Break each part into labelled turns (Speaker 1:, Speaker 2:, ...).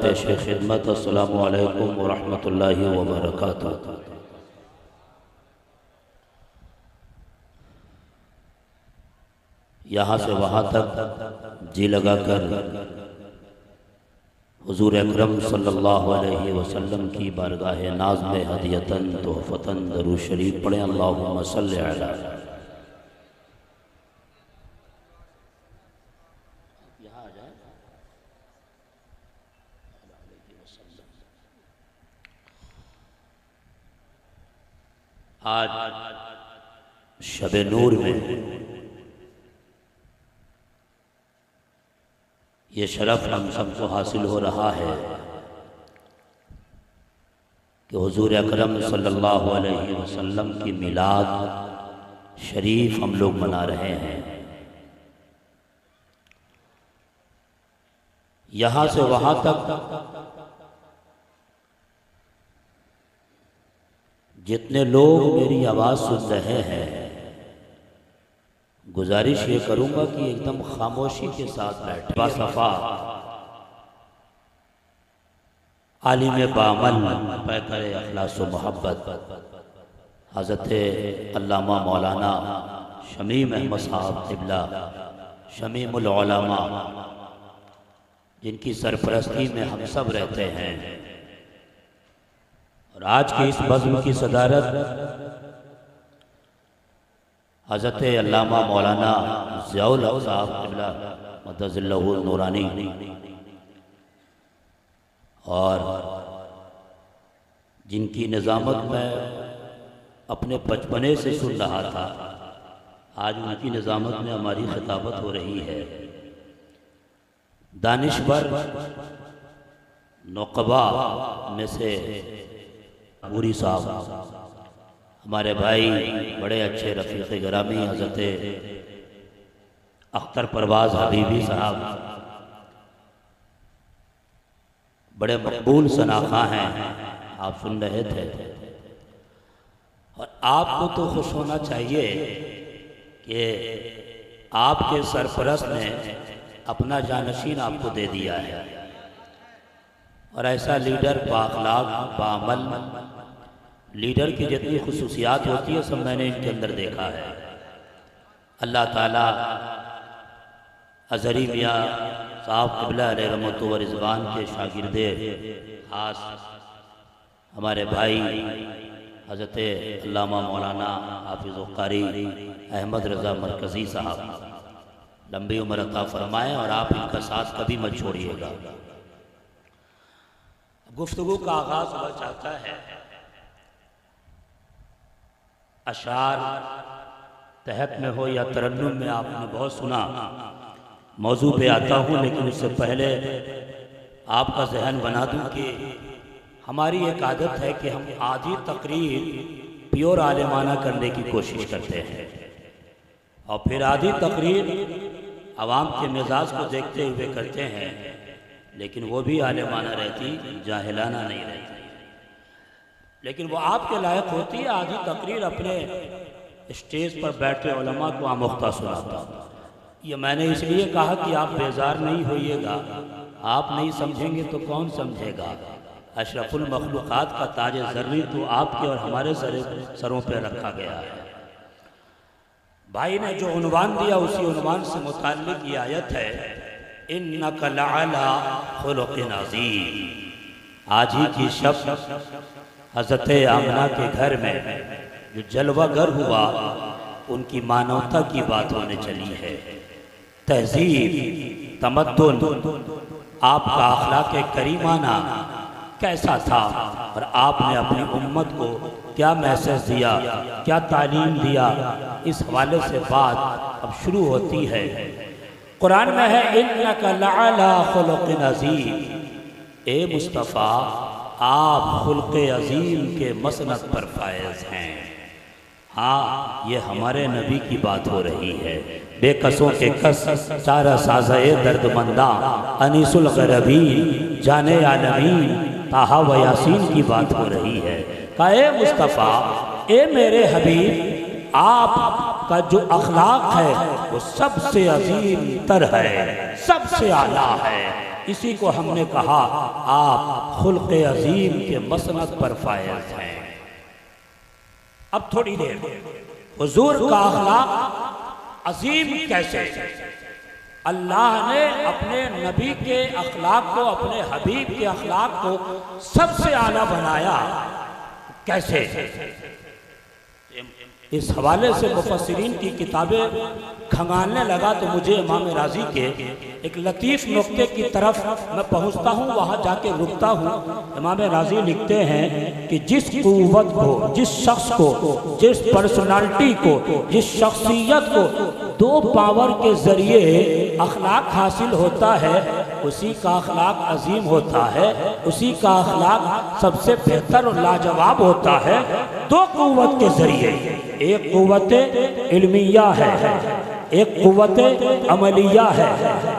Speaker 1: पेश खिदमत अस्सलामु अलैकुम व रहमतुल्लाहि व बरकातुहू। यहाँ से वहाँ तक जी लगाकर हुजूर अकरम सल्लल्लाहु अलैहि वसल्लम की बारगाह नाज़ में हदियतन तोहफ़तन दरूद शरीफ पढ़ें। अल्लाहुम्मा सल्लि अला। आज शबे नूर में ये शरफ हम सबको हासिल हो रहा है कि हुजूर अकरम सल्लल्लाहु अलैहि वसल्लम की मिलाद शरीफ हम लोग मना रहे हैं। यहाँ से वहाँ तक जितने लोग मेरी आवाज़ सुन रहे हैं, गुजारिश ये करूँगा कि एकदम खामोशी के साथ बैठे। बासफ़ा आलिम बामल पैकर अखलास व मोहब्बत हज़रत अल्लामा मौलाना शमीम अहमद साहब क़िबला शमीमुल उलमा, जिनकी सरपरस्ती में हम सब रहते हैं, और आज की इस बज़्म की सदारत हज़रत अल्लामा मौलाना ज़ियाउल हक़ साहब क़िबला मद्दज़िल्लहु नूरानी, और जिनकी निज़ामत में अपने बचपने से सुन रहा था, आज उनकी निज़ामत में हमारी खिताबत हो रही है। दानिशवर नुक़बा में से पूरी साहब, हमारे भाई बड़े अच्छे रफ़ीक़ गिरामी हज़रत अख्तर परवाज़ हबीबी साहब, बड़े मकबूल शनाख़ा हैं, आप सुन रहे थे। और आपको तो खुश होना चाहिए कि आपके सरपरस्त ने अपना जानशीन आपको दे दिया है, और ऐसा लीडर बाअखलाक़ बाअमल लीडर की जितनी खुसूसियात होती है सब मैंने इनके अंदर देखा है। अल्लाह ताला अज़हरी मियाँ साहब क़िबला अलैहि रहमत व रिज़वान के शागिर्दे खास हमारे भाई हज़रत अल्लामा मौलाना हाफ़िज़ क़ारी अहमद रज़ा मरकज़ी साहब लंबी उम्र अता फ़रमाएँ, और आप इनका साथ कभी मत छोड़िएगा। गुफ्तगू का आगाज़ हुआ चाहता है। अशार तहत में हो या तरन्नुम में आपने बहुत सुना, मौजू पे आता हूँ, लेकिन उससे पहले आपका जहन बना दूँ कि हमारी एक आदत है कि हम आधी तकरीर प्योर आलिमाना करने की कोशिश करते हैं, और फिर आधी तकरीर आवाम के मिजाज को देखते हुए करते हैं, लेकिन वो भी आलिमाना रहती, जाहिलाना नहीं रहती। लेकिन वो आपके लायक होती है। आधी तकरीर अपने स्टेज पर बैठे उलमा को आमुख्ता सुनाता। ये मैंने इसलिए कहा कि आप बेजार नहीं होइएगा, आप नहीं समझेंगे तो कौन समझेगा। अशरफुल मखलूक़ात का ताज ज़र्री तो आपके और हमारे सरों पर रखा गया है। भाई ने जो उन्वान दिया उसी उन्वान से मुताल्लिक़ ये आयत है, इन्नका लअला खुलुक़िन अज़ीम। आज ही की शब हज़रत आमना के घर में जो जलवागर हुआ, उनकी मानवता की बात होने चली है। तहज़ीब, तमद्दुन, आपका अखलाक़ करीमाना कैसा था, और आपने अपनी उम्मत को क्या मैसेज दिया, क्या तालीम दिया, इस हवाले से बात अब शुरू होती है। कुरान में है, इन्नका लअला खुलुक़िन अज़ीम। ए मुस्तफ़ा, आप खुल्क़े अज़ीम के मसनद पर फायज़ हैं। हाँ, ये हमारे नबी की बात हो रही है। बेकसों के कस चारा साज़े दर्दमंदा अनीसुल ग़रबीन जाने आलमीन ताहा व यासीन की बात हो रही है। का ए मुस्तफ़ा, ए मेरे हबीब, आपका जो अखलाक है वो सबसे अजीम तर है, सबसे आला है। इसी को हमने कहा आप खुल्क़ अजीम के मसनद पर फायज हैं। अब थोड़ी देर हुजूर का अखलाक अजीम कैसे, अल्लाह ने अपने नबी के अखलाक को, अपने हबीब के अखलाक को सबसे आला बनाया कैसे, इस हवाले से मुफस्सिरीन की किताबें खंगालने लगा तो मुझे इमाम राजी के एक लतीफ़ नुक्ते की तरफ मैं पहुंचता हूं, वहां जाके रुकता हूं। इमाम राजी लिखते हैं कि जिस कुव्वत को, जिस शख्स को, जिस पर्सनालिटी को, जिस शख्सियत को दो पावर के ज़रिए अखलाक हासिल होता है, उसी का अखलाक अजीम होता है, उसी का अखलाक सबसे बेहतर और लाजवाब होता है। दो कुव्वत के ज़रिए, एक कुव्वत इल्मिया है, एक कुव्वत अमलिया है।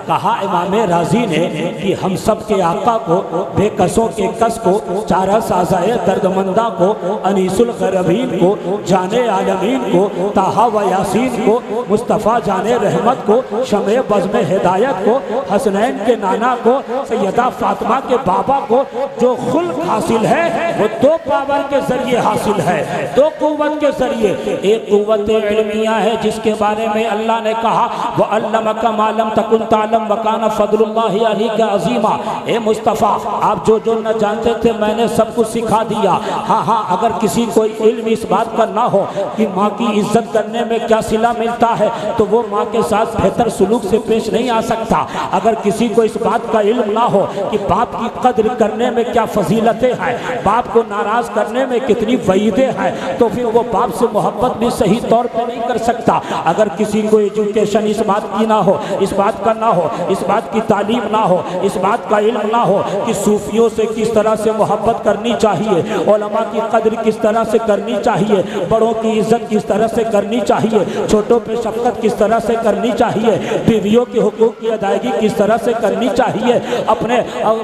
Speaker 1: कहा इमाम राजी ने कि हम सब के आका को, बेकसों के कस को, चारा साज़ाए दर्दमंदा को, अनीसुल गरबीन को, जाने आलमीन को, ताहा व यासीन को, मुस्तफ़ा जाने रहमत को, शमे बज़्म हिदायत को, हसनैन के नाना को, सैयदा फातिमा के बाबा को जो खुल्क हासिल है वो दो पावर के जरिए हासिल है, दो कुव्वत के जरिए। एक कुव्वत इल्मिया है जिसके बारे में अल्लाह ने कहा व अल्लमका मा लम तकुन तालम व काना फज़लुल्लाहि अलैका अज़ीमा। ए मुस्तफ़ा, आप जो जो न जानते थे मैंने सब कुछ सिखा दिया। हाँ हाँ, अगर किसी को इल्म इस बात का ना हो कि माँ की इज्जत करने में क्या सिला मिलता है तो वो माँ के साथ बेहतर सुलूक से पेश नहीं आ सकता। अगर किसी को इस बात का इल्म ना हो कि बाप की कद्र करने में क्या फजीलतें हैं, बाप को नाराज करने में कितनी वईदें हैं, तो फिर वो बाप से मोहब्बत भी सही तौर पे नहीं कर सकता। अगर किसी को एजुकेशन इस बात की ना हो, इस बात का ना हो, इस बात की तालीम ना हो, इस बात का इल्म ना हो कि सूफियों से किस तरह से मोहब्बत करनी चाहिए, उलमा की कद्र किस तरह से करनी चाहिए, बड़ों की इज्जत किस तरह से करनी चाहिए, छोटों पे शफकत किस तरह से करनी चाहिए, बीवियों के हुकूक की अदायगी किस तरह से करनी चाहिए, अपने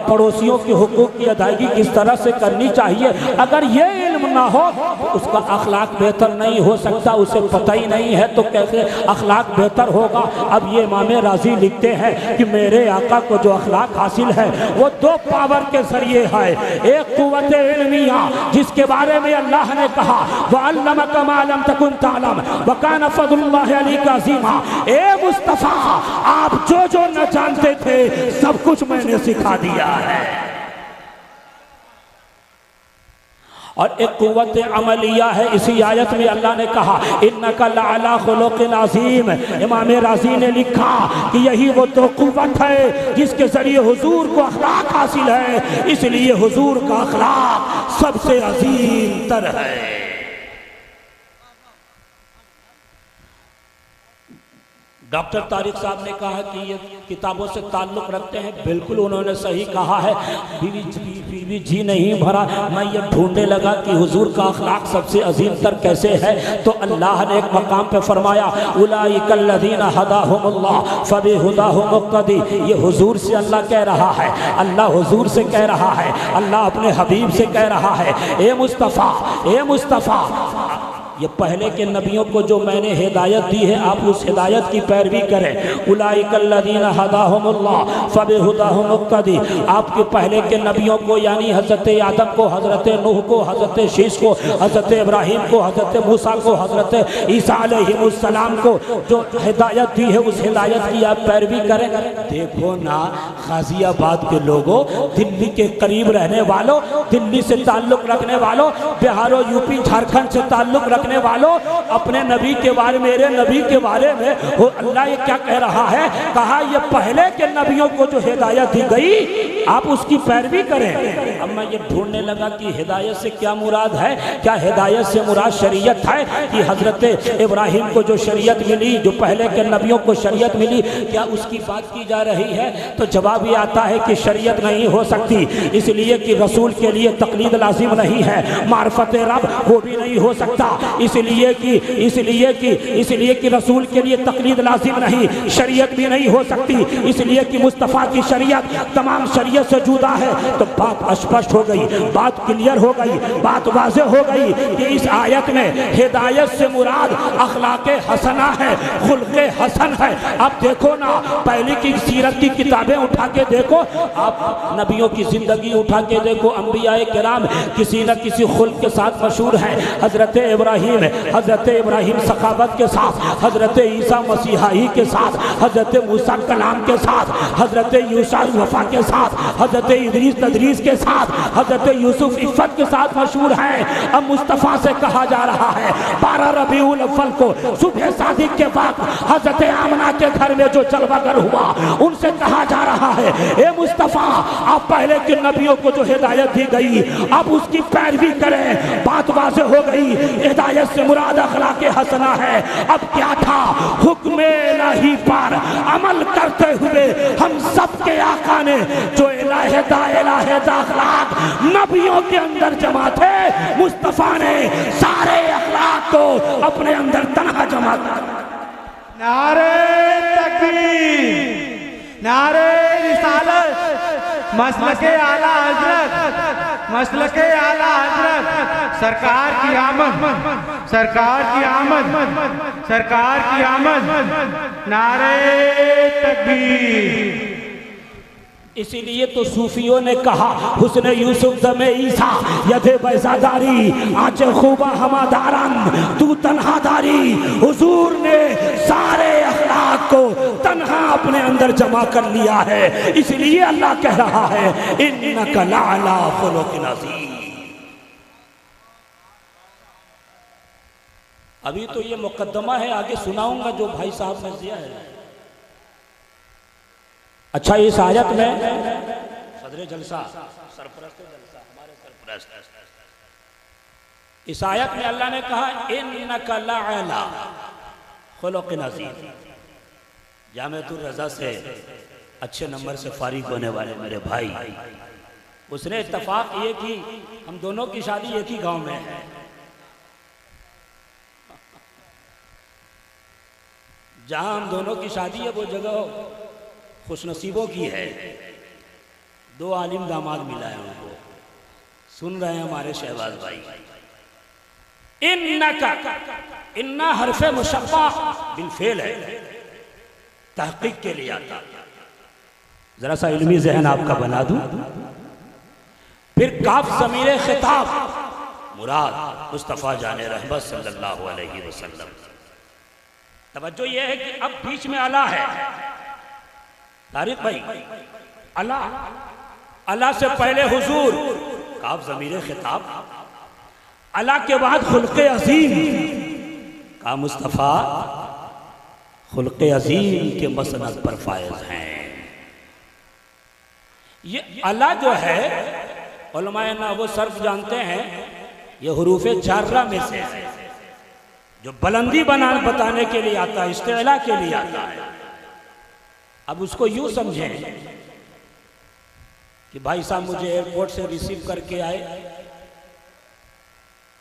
Speaker 1: पड़ोसियों के हुकूक की अदायगी किस तरह से करनी चाहिए, अगर ये इल्म ना हो तो उसका अखलाक बेहतर नहीं हो सकता। उसे पता ही नहीं है तो कैसे अखलाक बेहतर होगा। अब ये इमाम राजी लिखते हैं कि मेरे आका को जो अखलाक हासिल है वो दो पावर के जरिए है। एक कुव्वत इल्मिया जिसके बारे में अल्लाह ने कहा व अल्लमका मा लम तकुन तालम व काना फज़लुल्लाहि अलैका अज़ीमा। ए मुस्तफ़ा, आप जो जो न जानते थे सब कुछ मैंने सिखा दिया है। और एक कुव्वत अमलिया है। इसी आयत में अल्लाह ने कहा इन्नका लअला खुलुक़िन अज़ीम। इमाम राजी ने लिखा कि यही वो तो कुव्वत है जिसके जरिए हुजूर को अखलाक हासिल है, इसलिए हुजूर का अखलाक सबसे अजीम तर है। डॉक्टर तारिक साहब ने कहा कि ये किताबों से ताल्लुक़ रखते हैं, बिल्कुल उन्होंने सही कहा है। बीवी जी नहीं भरा, मैं ये ढूंढने लगा कि हुजूर का अखलाक सबसे अजीम तर कैसे है, तो अल्लाह ने एक मकाम पे फरमाया उलाइकल्लज़ीना हदाहुमुल्लाह फबिहुदाहु मुक़्तदी। ये हुजूर से अल्लाह कह रहा है, अल्लाह हुजूर से कह रहा है, अल्लाह अपने हबीब से कह रहा है ए मुस्तफ़ा, ए मुस्तफ़ा, ये पहले के नबियों को जो मैंने हिदायत दी है आप उस हिदायत की पैरवी करें। उलाइकल्लज़ीना हदाहुमुल्लाह फबिहुदाहु मुक़्तदी। आपके पहले के नबियों को यानी हज़रत आदम को, हज़रत नूह को, हज़रत शीश को, हज़रत इब्राहीम को, हज़रत मूसा को, हज़रत ईसा अलैहिमुस्सलाम को जो हिदायत दी है उस हिदायत की आप पैरवी करें। देखो ना गाजियाबाद के लोगों, दिल्ली के करीब रहने वालों, दिल्ली से ताल्लुक़ रखने वालों, बिहार और यूपी झारखंड से ताल्लुक़ रखने वालों, अपने नबी के बारे में, मेरे नबी के बारे में वो अल्लाह ये क्या कह रहा है, कहा ये पहले के नबियों को जो हिदायत दी गई आप उसकी पैरवी करें। अब मैं ये ढूंढने लगा कि हिदायत से क्या मुराद है, क्या हिदायत से मुराद शरीयत है कि हजरत इब्राहिम को जो शरीयत मिली, जो पहले के नबियों को शरीयत मिली, क्या उसकी बात की जा रही है? तो जवाब ये आता है कि शरीयत नहीं हो सकती, इसलिए कि रसूल के लिए तकलीद लाजिम नहीं है, मार्फत रब वो भी नहीं हो सकता। इसलिए कि रसूल के लिए तकलीद लाजिम नहीं, शरीयत भी नहीं हो सकती, इसलिए कि मुस्तफ़ा की शरीयत तमाम शरीयत से जुदा है। तो बात स्पष्ट हो गई, बात क्लियर हो गई, बात वाज़ेह हो गई कि इस आयत में हिदायत से मुराद अखलाके हसना है, खुल्के हसन है। अब देखो ना, पहले की सीरत की किताबें उठा के देखो, आप नबियों की जिंदगी उठा के देखो, अंबियाए किराम किसी न किसी खुल्क के साथ मशहूर है। हजरत इब्राहिम सखावत के साथ, हजरत ईसा मसीहाई के साथ, हजरत मूसा कलाम के साथ, हजरत यूसा वफा के साथ, हजरत इदरीस तदरीस के साथ, हजरत यूसुफ इफ़्फ़त के साथ मशहूर है। अब मुस्तफ़ा से कहा जा रहा है 12 रबीउल अव्वल को सुबह शादी के वक्त हजरत आमना के घर में जो जलवागर हुआ, उनसे कहा जा रहा है ए मुस्तफ़ा, आप पहले के नबियों को जो हिदायत दी गई अब उसकी पैरवी करें। बात वाज़ेह हो गई, हिदायत से मुराद अखलाके हसना है। अब क्या था, हुक्म इलाही पर अमल करते हुए हम सब के आका ने जो इलाहिदा अखलाक नबियों के अंदर जमा थे, मुस्तफ़ा ने सारे अखलाक को अपने अंदर तन्हा जमा कर।
Speaker 2: नारे तकबीर, नारे रिसालत, मसलके आला हजरत, मसलके आला हजरत, सरकार की आमद, सरकार की आमद, सरकार की आमद, नारे तकबीर।
Speaker 1: इसीलिए तो सूफियों ने कहा हुस्न यूसुफ दमे ईसा यदे बैजादारी आचे खूबा हमादारन तू तन्हादारी। हुजूर ने सारे अखलाक को तन्हा अपने अंदर जमा कर लिया है, इसलिए अल्लाह कह रहा है इन्नका लअला खुलुकिन अज़ीम। अभी तो ये मुकद्दमा है, आगे सुनाऊंगा जो भाई साहब ने दिया है। अच्छा, इस आयत में सदरे जलसा सरपरस्त जलसा हमारे सरपरस्त, इस आयत में अल्लाह ने कहा इन्नका लअला खुलुकिन अज़ीम। जामिअतुर रज़ा से अच्छे नंबर से फारिग होने वाले मेरे भाई, उसने इत्तफाक ये कि हम दोनों की शादी एक ही गांव में है। जहां हम दोनों की शादी है वो जगह खुशनसीबों की है। 2 आलिम दामाद मिला है उनको। सुन रहे हैं हमारे शहबाज भाई। इन्नका, इन्ना हरफे मुशब्बा बिल फेल है, तहकीक के लिए आता। जरा सा इल्मी ज़हन आपका बना दूं। फिर काफ ज़मीरे खिताब, मुराद मुस्तफ़ा जाने रहमत सल्लल्लाहु अलैहि वसल्लम। तवज्जो ये है कि अब बीच में अला है। तारिक भाई, अल्लाह से पहले हुजूर, काफ ज़मीरे खिताब, अल्लाह के बाद खुल्क़े अज़ीम का मुस्तफ़ा खुल्क़े अज़ीम के मसनद पर फायज हैं। ये अल्लाह जो है उलमाए ना वो सर्फ जानते हैं, ये हुरूफ़े जार्रा में से है, जो बुलंदी बताने के लिए आता है, इस्तिला के लिए आता है। अब उसको यूं समझें कि भाई साहब मुझे एयरपोर्ट से रिसीव करके आए,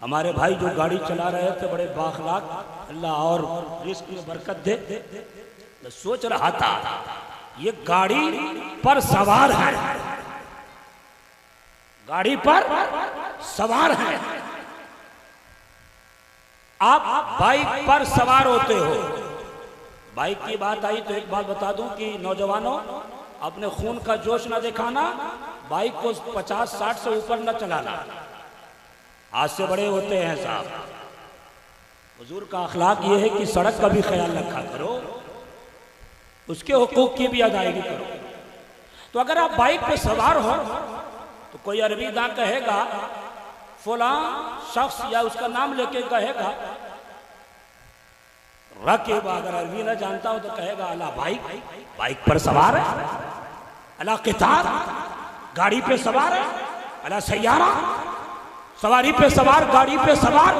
Speaker 1: हमारे भाई जो गाड़ी चला रहे थे बड़े बाखलाक, अल्लाह और रिस्क में बरकत दे। मैं सोच रहा था ये गाड़ी पर सवार है, गाड़ी पर सवार है। आप बाइक पर सवार होते हो। बाइक की बात आई तो एक बात बता दूं कि नौजवानों, अपने खून का जोश न दिखाना, बाइक को 50-60 से ऊपर न चलाना, आज से बड़े होते हैं साहब। हुजूर का अखलाक ये है कि सड़क का भी ख्याल रखा करो, उसके हुकूक की भी अदायगी करो। तो अगर आप बाइक पे सवार हो तो कोई अरबी दां कहेगा, फलां शख्स या उसका नाम लेके कहेगा रकीब, अगर अरबी ना जानता हो तो कहेगा अला बाइक, बाइक पर सवार है, अला कितार, गाड़ी पे सवार है, अला सैयारा, सवारी पे सवार, गाड़ी पे सवार।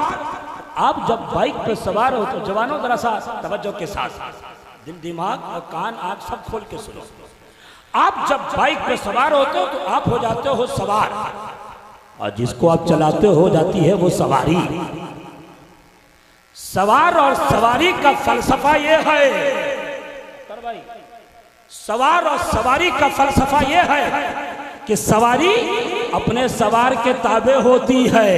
Speaker 1: आप जब बाइक पे सवार हो तो जवानों जरा सा तवज्जो के साथ दिल दिमाग और कान आँख सब खोल के सुनो। आप जब बाइक पे सवार होते हो तो आप हो जाते हो सवार, और जिसको आप चलाते हो जाती है वो सवारी। सवार और सवारी का फलसफा ये है, सवार और सवारी का फलसफा ये है कि सवारी अपने सवार के ताबे होती है।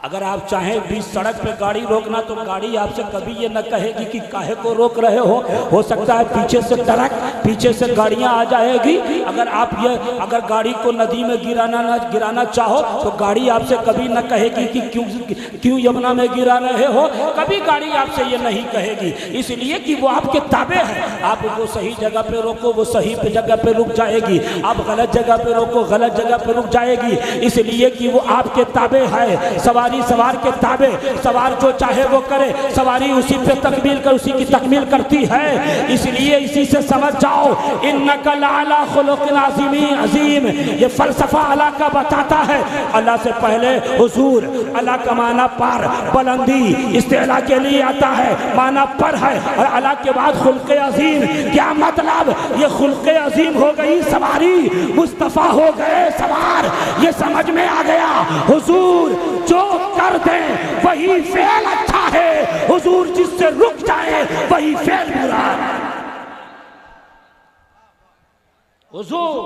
Speaker 1: अगर आप चाहें बीच सड़क पे गाड़ी रोकना तो गाड़ी आपसे कभी ये न कहेगी कि काहे को रोक रहे हो सकता है पीछे से ट्रक, पीछे से गाड़ियां आ जाएगी। अगर गाड़ी को नदी में गिराना चाहो तो गाड़ी आपसे कभी न कहेगी कि क्यों यमुना में गिरा रहे हो, कभी गाड़ी आपसे ये नहीं कहेगी, इसलिए कि वो आपके ताबे है। आप वो सही जगह पे रोको, वो सही जगह पे रुक जाएगी, आप गलत जगह पे रोको, गलत जगह पे रुक जाएगी, इसलिए कि वो आपके ताबे है। सवार के ताबे, सवार जो चाहे वो करे, सवारी उसी पे उसी की तकमील करती है। इसलिए इसी से समझ जाओ, इन्नका लअला खुलुकिन अज़ीम, ये फलसफा अल्लाह का बताता है। अल्लाह से पहले हुजूर, अल्लाह का माना पर, बुलंदी, इस्तेला के लिए आता है, माना पर है, और अल्लाह के बाद खुल्क़े अज़ीम। क्या मतलब? ये खुल्क़े अज़ीम हो गई सवारी, मुस्तफ़ा हो गए सवार, ये समझ में आ गया। हुजूर जो कर दे वही फेल अच्छा है, हुजूर जिससे रुक जाए वही फेल बुरा है। हुजूर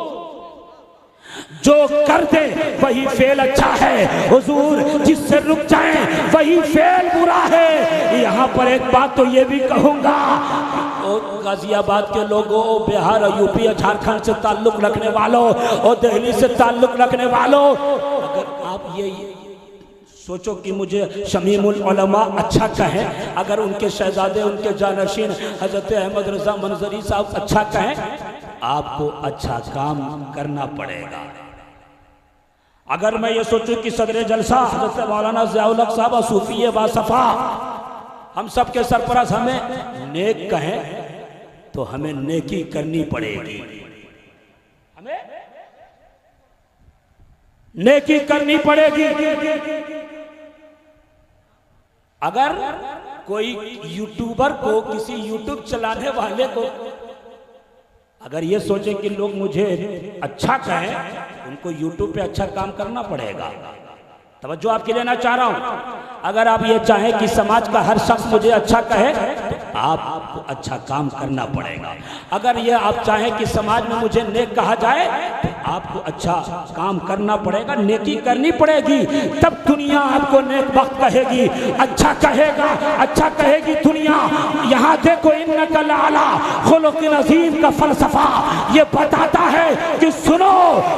Speaker 1: जो कर दे वही फेल अच्छा है, हुजूर जिससे रुक जाए वही फेल बुरा है। यहाँ पर एक बात तो ये भी कहूँगा, गाजियाबाद के लोगों, बिहार और यूपी और झारखंड से ताल्लुक रखने वालों और दिल्ली से ताल्लुक रखने वालों, अगर आप ये सोचो कि मुझे शमीमुल उलमा अच्छा कहें, अगर उनके शहजादे, उनके जानशीन हजरत अहमद रजा मंजरी साहब अच्छा कहें, आपको अच्छा काम करना पड़ेगा। अगर मैं ये सोचूं कि सदर जलसा हजरत मौलाना ज़ियाउल हक साहब और सूफी बासफा हम सब के सरपरस्त हमें नेक कहें, तो हमें नेकी करनी पड़ेगी, हमें नेकी करनी पड़ेगी। अगर कोई यूट्यूबर को, किसी यूट्यूब चलाने वाले को अगर ये सोचे कि लोग मुझे अच्छा कहें, उनको यूट्यूब पे अच्छा काम करना पड़ेगा। तवज्जो आपके लेना चाह रहा हूं, अगर आप ये चाहें कि समाज का हर शख्स मुझे अच्छा कहे, तो आपको अच्छा काम करना पड़ेगा। अगर ये आप चाहें कि समाज में मुझे नेक कहा जाए, तो आपको अच्छा काम करना पड़ेगा, नेकी करनी पड़ेगी, तब दुनिया आपको नेक वक्त कहेगी, अच्छा कहेगी दुनिया। यहाँ देखो, इन्नका लअला खुलुकिन अज़ीम का फलसफा ये बताता है कि सुनो,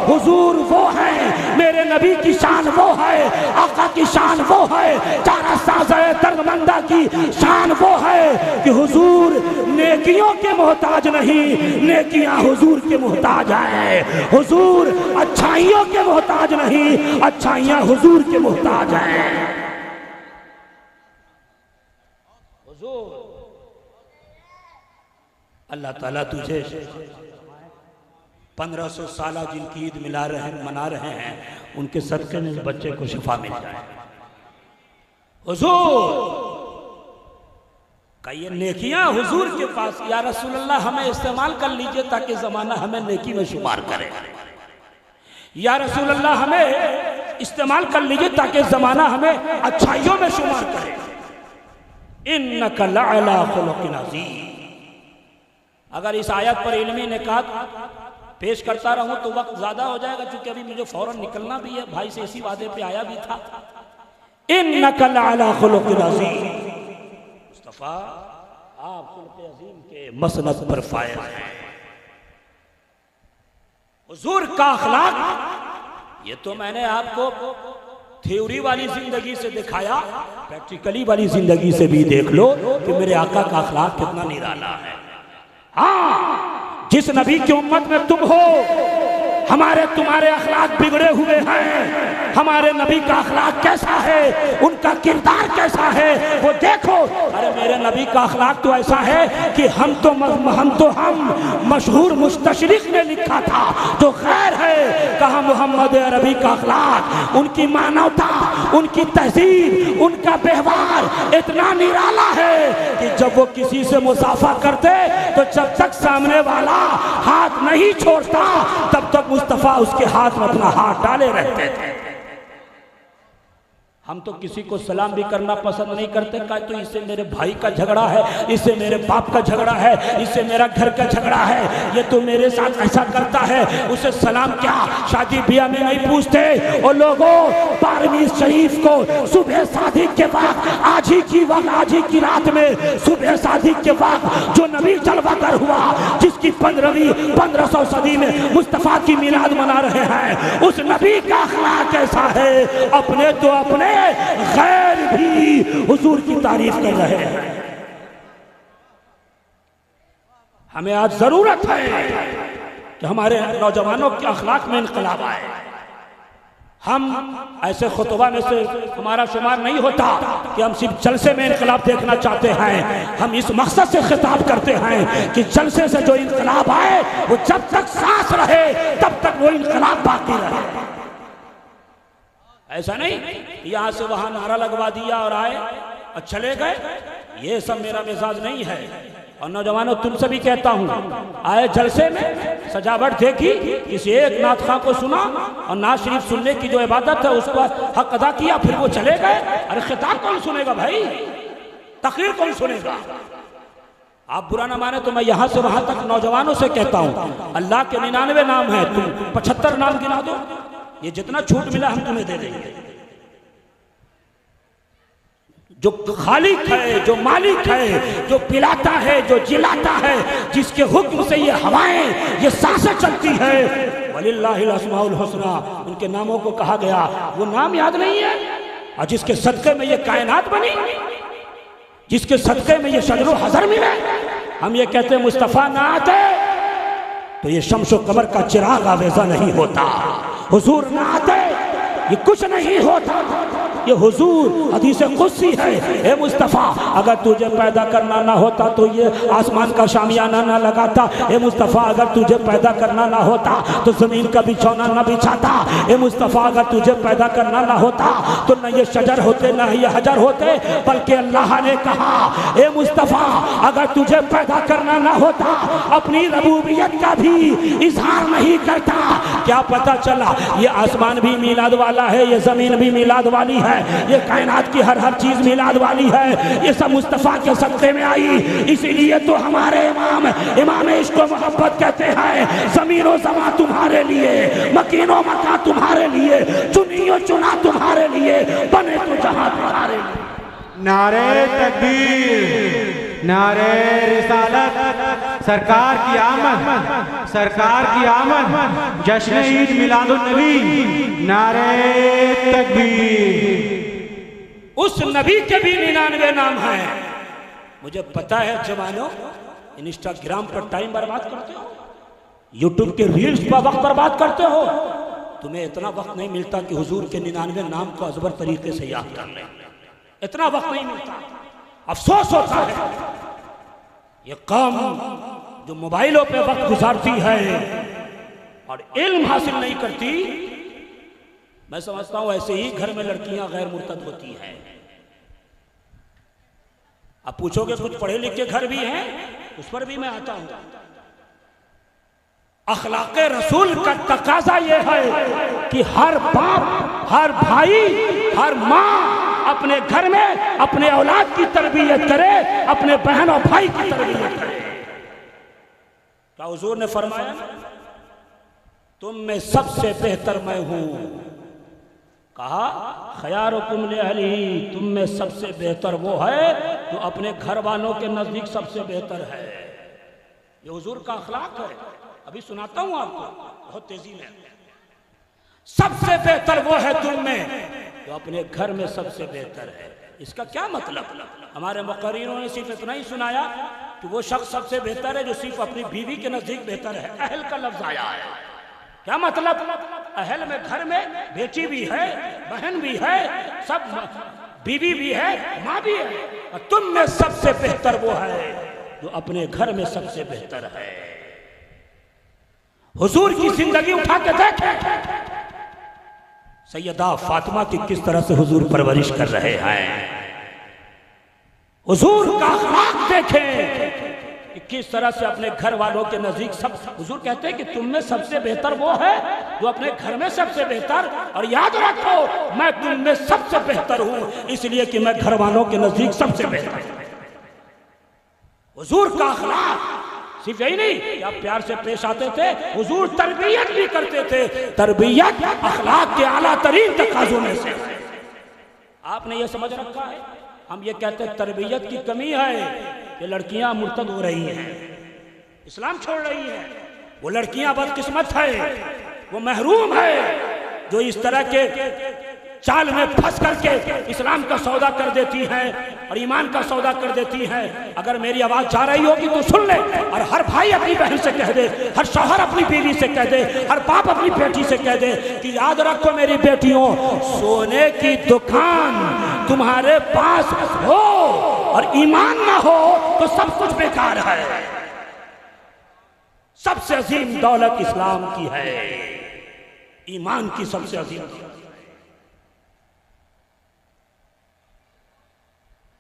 Speaker 1: हुजूर वो है, मेरे नबी की शान वो है, आका की शान वो है, चारा साज़े दर्दमंदा की शान वो है कि हुजूर नेकियों के मोहताज नहीं, नेकियां हुजूर के मोहताज हैं। हुजूर अच्छाइयों के मोहताज नहीं, अच्छाइयां हुजूर के मोहताज हैं। हुजूर अल्लाह ताला तुझे 1500 साल जिनकी ईद मना रहे हैं, उनके सदके में बच्चे को शिफा मिल जाए। हुजूर का ये नेकियां हुजूर के पास, या रसूलल्लाह हमें इस्तेमाल कर लीजिए ताकि जमाना हमें नेकी में शुमार करे, या रसूलल्लाह हमें इस्तेमाल कर लीजिए ताकि जमाना हमें अच्छाइयों में शुमार करे। इन्नका लअला खुलुकिन अज़ीम। अगर इस आयत पर इल्मी निकात पेश करता रहूं तो वक्त ज्यादा हो जाएगा, क्योंकि अभी मुझे फौरन निकलना भी है, भाई से इसी वादे पे आया भी था। इन्नका लअला खुलुकिन अज़ीम। मुस्तफा आप खुल्क़े अज़ीम के मसनद पर फायज हैं। हुजूर का अखलाक, ये तो मैंने आपको थ्योरी वाली जिंदगी से दिखाया, प्रैक्टिकली वाली जिंदगी से भी देख लो कि मेरे आका का अखलाक कितना निराला है। हाँ, जिस नबी की उम्मत में तुम हो, तुम्हारे अखलाक बिगड़े हुए हैं। हमारे नबी का अखलाक कैसा है, उनका किरदार कैसा है, वो देखो। अरे मेरे नबी का अखलाक तो ऐसा है कि हम मशहूर मुस्तशरिक ने लिखा था, जो खैर है, कहा मोहम्मद अरबी का अखलाक, उनकी मानवता, उनकी तहजीब, उनका व्यवहार इतना निराला है कि जब वो किसी से मुसाफा करते तो जब तक सामने वाला हाथ नहीं छोड़ता तब तक मुस्तफा उसके हाथ में अपना हाथ डाले रहते थे। हम तो किसी को सलाम भी करना पसंद नहीं करते, कहा तो इससे मेरे भाई का झगड़ा है, इससे मेरे बाप का झगड़ा है, इससे मेरा घर का झगड़ा है, ये तो मेरे साथ ऐसा करता है, उसे सलाम क्या, शादी ब्याह में नहीं पूछते। और लोगों 12वीं शरीफ को सुबह शादी के वक्त आज ही की रात में सुबह शादी के वक्त जो नबी जलवा कर हुआ, जिसकी 1500 सदी में मुस्तफा की मिलाद मना रहे हैं, उस नबी का अखलाक कैसा है? अपने तो अपने गैर भी हुजूर की तारीफ कर रहे हैं। हमें आज जरूरत है कि हमारे नौजवानों के अखलाक में इनकलाब आए। हम ऐसे खुतबा में से हमारा शुमार नहीं होता कि हम सिर्फ जलसे में इनकलाब देखना चाहते हैं। हम इस मकसद से खिताब करते हैं कि जलसे से जो इनकलाब आए वो जब तक सांस रहे तब तक वो इनकलाब बाकी रहे। ऐसा नहीं यहां से वहां नारा लगवा दिया और आए और चले गए, ये सब मेरा मिजाज नहीं है। और नौजवानों तुमसे भी कहता हूं, आए जलसे में सजावट देखी, किसी एक नात खां को सुना और नात शरीफ सुनने की जो इबादत है उसको हक अदा किया, फिर वो चले गए। अरे खिताब कौन सुनेगा भाई, तकरीर कौन सुनेगा? आप बुरा ना माने तो मैं यहां से वहां तक नौजवानों से कहता हूं, अल्लाह के 99 नाम है, तुम 75 नाम गिना दो, ये जितना छूट मिला हम तुम्हें दे देंगे। जो खालिक है, जो मालिक है, जो पिलाता है, जो जिलाता है, जिसके हुक्म से ये हवाएं, ये सांसें चलती है, वलिल्लाहिल अस्माउल हुस्ना, उनके नामों को कहा गया, वो नाम याद नहीं है। और जिसके सदके में ये कायनात बनी, जिसके सदके में ये शजरो हजर मिले, हम ये कहते हैं मुस्तफा ना आते तो ये शम्सो कमर का चिराग आवेजा नहीं होता, हुजूर ना आते ये कुछ नहीं होता। ये हुजूर हदीस कुदसी है, ए मुस्तफ़ा अगर तुझे पैदा करना ना होता तो ये आसमान का शामियाना ना लगाता, ए मुस्तफ़ा अगर तुझे पैदा करना ना होता तो ज़मीन का बिछौना ना बिछाता, ए मुस्तफ़ा अगर तुझे पैदा करना ना होता तो न ये शजर होते न ये हजर होते, बल्कि अल्लाह ने कहा ए मुस्तफ़ा अगर तुझे पैदा करना ना होता अपनी रबूबियत का भी इजहार नहीं करता। क्या पता चला ये आसमान भी मिलाद वाला है, ये ज़मीन भी मिलाद वाली है, ये कायनात की हर चीज मिलाद वाली है, ये सब मुस्तफा के सदक़े में आई। इसीलिए तो हमारे इमाम इश्क़ व मोहब्बत कहते हैं, ज़मीन व ज़मा तुम्हारे लिए, मकीन व मका तुम्हारे लिए, चुनी व चुना तुम्हारे लिए, बने तो जहां तुम्हारे लिए।
Speaker 2: नारे तकबीर, नारे रिसालत, सरकार की आमद, सरकार की आमद, जश्न ईद मिलादुन नबी, नारे तकबीर।
Speaker 1: उस नबी के भी 99 नाम हैं। मुझे पता है जवानों, इंस्टाग्राम पर टाइम बर्बाद करते हो, यूट्यूब के रील्स पर वक्त बर्बाद करते हो, तुम्हें इतना वक्त नहीं मिलता कि हुजूर के 99 नाम को अजबर तरीके से याद कर लें, इतना वक्त नहीं मिलता। अफसोस होता है ये कौम जो मोबाइलों पे वक्त गुजारती है और इल्म हासिल नहीं करती। मैं समझता हूं ऐसे ही घर में लड़कियां गैर मुर्तद होती हैं। अब पूछोगे कुछ पढ़े लिखे घर भी हैं, उस पर भी मैं आता हूं। अखलाक़े रसूल का तकाजा यह है कि हर बाप, हर भाई, हर माँ अपने घर में अपने औलाद की तरबियत करे, अपने बहन और भाई की तरबियत करे। क्या हुजूर ने फरमाया, तुम में सबसे बेहतर मैं हूं। कहा खयारुकुम लिअहलिही, तुम में सबसे बेहतर वो है जो अपने घर वालों के नजदीक सबसे बेहतर है। ये हुजूर का अखलाक है। अभी सुनाता हूं आपको बहुत तेजी में। सबसे बेहतर वो है तुम में जो अपने घर में सबसे बेहतर है। इसका क्या मतलब? हमारे मुक़र्रिरों ने सिर्फ इतना ही सुनाया कि वो शख्स सबसे बेहतर है जो सिर्फ अपनी बीवी के नजदीक बेहतर है। अहल का लफ्ज आया है, क्या मतलब? अहल में घर में बेटी भी है, बहन भी है, सब बीवी भी है, माँ भी है। और तुम में सबसे बेहतर वो है जो अपने घर में सबसे बेहतर है। हुजूर की जिंदगी उठा के देखें, सैयदा फातिमा की किस तरह से हुजूर परवरिश कर रहे हैं। हुजूर का अखलाक देखें, कि किस तरह से अपने घर वालों के नजदीक सब। हुजूर कहते हैं कि तुम में सबसे बेहतर वो है जो अपने घर में सबसे बेहतर, और याद रखो मैं तुम में सबसे बेहतर हूं इसलिए कि मैं घर वालों के नजदीक सबसे बेहतर हूं। हुजूर का अखलाक सिर्फ यही नहीं कि आप प्यार से पेश आते थे, हुजूर तरबियत भी करते थे। तरबियत अखलाक के आला तरीन तकाज़ों में से। आपने ये समझ रखा है, हम ये कहते हैं तरबियत की कमी है कि लड़कियां मुर्तद हो रही हैं, इस्लाम छोड़ रही हैं। वो लड़कियां बदकिस्मत है, वो महरूम है जो इस तरह के चाल में फंस करके इस्लाम का सौदा कर देती हैं और ईमान का सौदा कर देती हैं। अगर मेरी आवाज जा रही होगी तो सुन ले, और हर भाई अपनी बहन से कह दे, हर शौहर अपनी बीवी से कह दे, हर बाप अपनी बेटी से कह दे कि याद रखो मेरी बेटियों, सोने की दुकान तुम्हारे पास हो और ईमान ना हो तो सब कुछ बेकार है। सबसे अजीम दौलत इस्लाम की है, ईमान की सबसे अजीम।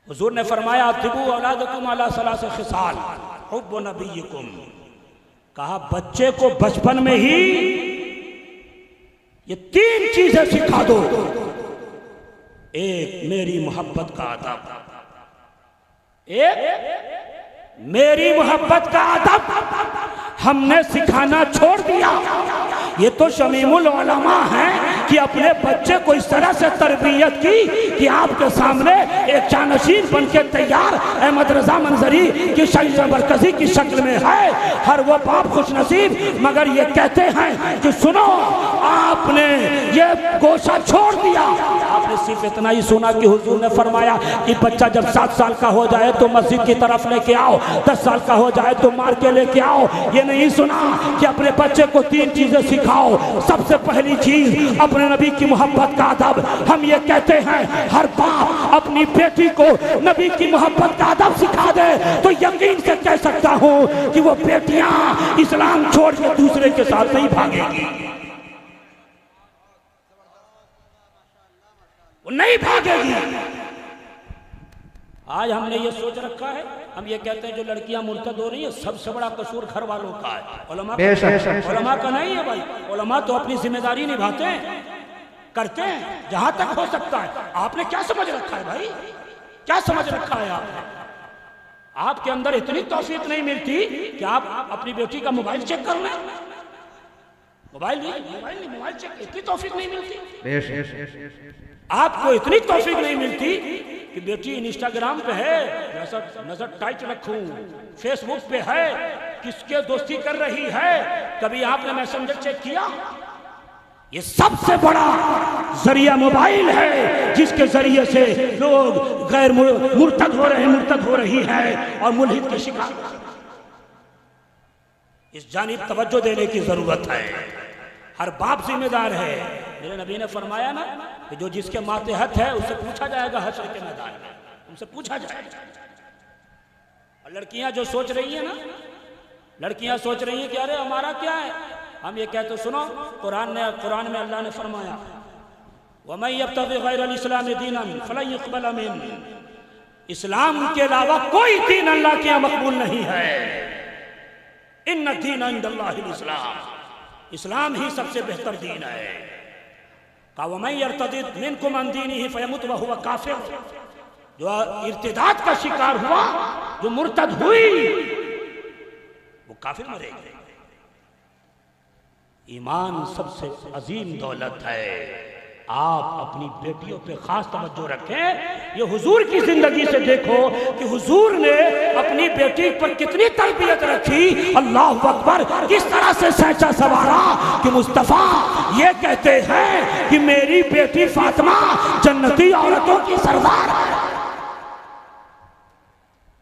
Speaker 1: हुजूर ने फरमाया अतिबू औलादकुम अला सलासे खिसाल हुब्बु नबीयकुम, कहा बच्चे को बचपन में ही ये 3 चीजें सिखा दो। एक मेरी मोहब्बत का अदब, एक मेरी मोहब्बत का अदब हमने सिखाना छोड़ दिया। ये तो शमीमुल उलमा है कि अपने बच्चे को इस तरह से तरबियत की कि आपके सामने एक जानशीन बन के तैयार अहमद रजा मंजरी की मरकजी की शक्ल में है। हर वो बाप खुश नसीब, मगर ये कहते हैं कि सुनो आपने ये गोशा छोड़ दिया। आपने सिर्फ इतना ही सुना कि हुजूर ने फरमाया कि बच्चा जब 7 साल का हो जाए तो मस्जिद की तरफ लेके आओ, 10 साल का हो जाए तो मार के लेके आओ। ये नहीं सुना कि अपने बच्चे को 3 चीजें सिखाओ। सबसे पहली चीज अपने नबी की मोहब्बत का अदब। हम ये कहते हैं हर बाप अपनी बेटी को नबी की मोहब्बत का अदब सिखा दे तो यकीन से कह सकता हूं कि वो बेटियां इस्लाम छोड़ के दूसरे के साथ नहीं भागेगी, वो नहीं भागेगी। आज हमने ये सोच रखा है, हम ये कहते हैं जो लड़कियां मुर्तद हो रही है सबसे बड़ा कसूर घर वालों का है, उलमा का नहीं है भाई। उलमा तो अपनी जिम्मेदारी निभाते हैं, करते हैं जहां तक हो सकता है। आपने क्या समझ रखा है भाई, क्या समझ रखा है आपने? आपके अंदर इतनी तौफीक नहीं मिलती कि आप अपनी बेटी का मोबाइल चेक कर लें। मोबाइल चेक, इतनी तौफीक नहीं मिलती। आपको इतनी तौफीक नहीं मिलती कि बेटी इंस्टाग्राम पे है, नजर टाइट रखूं, फेसबुक पे है, किसके दोस्ती कर रही है, कभी आपने मैसेंजर चेक किया? ये सबसे बड़ा जरिया मोबाइल है जिसके जरिए से लोग गैर मुर्तद हो रही है और मुल्हिद के शिकार। इस जानिब तवज्जो देने की जरूरत है, हर बाप जिम्मेदार है। मेरे नबी ने फरमाया ना कि जो जिसके मातहत है उससे पूछा जाएगा हश्र के मैदान में, उनसे पूछा जाएगा। और लड़कियां जो सोच रही है ना, लड़कियां सोच रही हैं कि अरे हमारा क्या है। हम ये कहते सुनो, कुरान में अल्लाह ने फरमाया वमन यब्तगी गैरल इस्लाम दीनन फलन युक़बल मिन, इस्लाम के अलावा कोई दीन अल्लाह के यहाँ मकबूल नहीं है। इन्न दीन इंदल्लाहिल इस्लाम, इस्लाम ही सबसे बेहतर दीन है। वमन यर्तदिद मिनकुम अन दीनिही फयमुत व हुवा काफिर, जो इर्तिदाद का शिकार हुआ, जो मुर्तद हुई, वो काफिर मरेगी। ईमान सबसे अजीम दौलत है। आप अपनी बेटियों पे खास तवज्जो रखें। ये हुजूर की जिंदगी से देखो कि हुजूर ने अपनी बेटी पर कितनी तरबियत रखी। अल्लाह अकबर, किस तरह से सहचा सवारा कि मुस्तफा ये कहते हैं कि मेरी बेटी फातिमा जन्नती औरतों की सरदार है।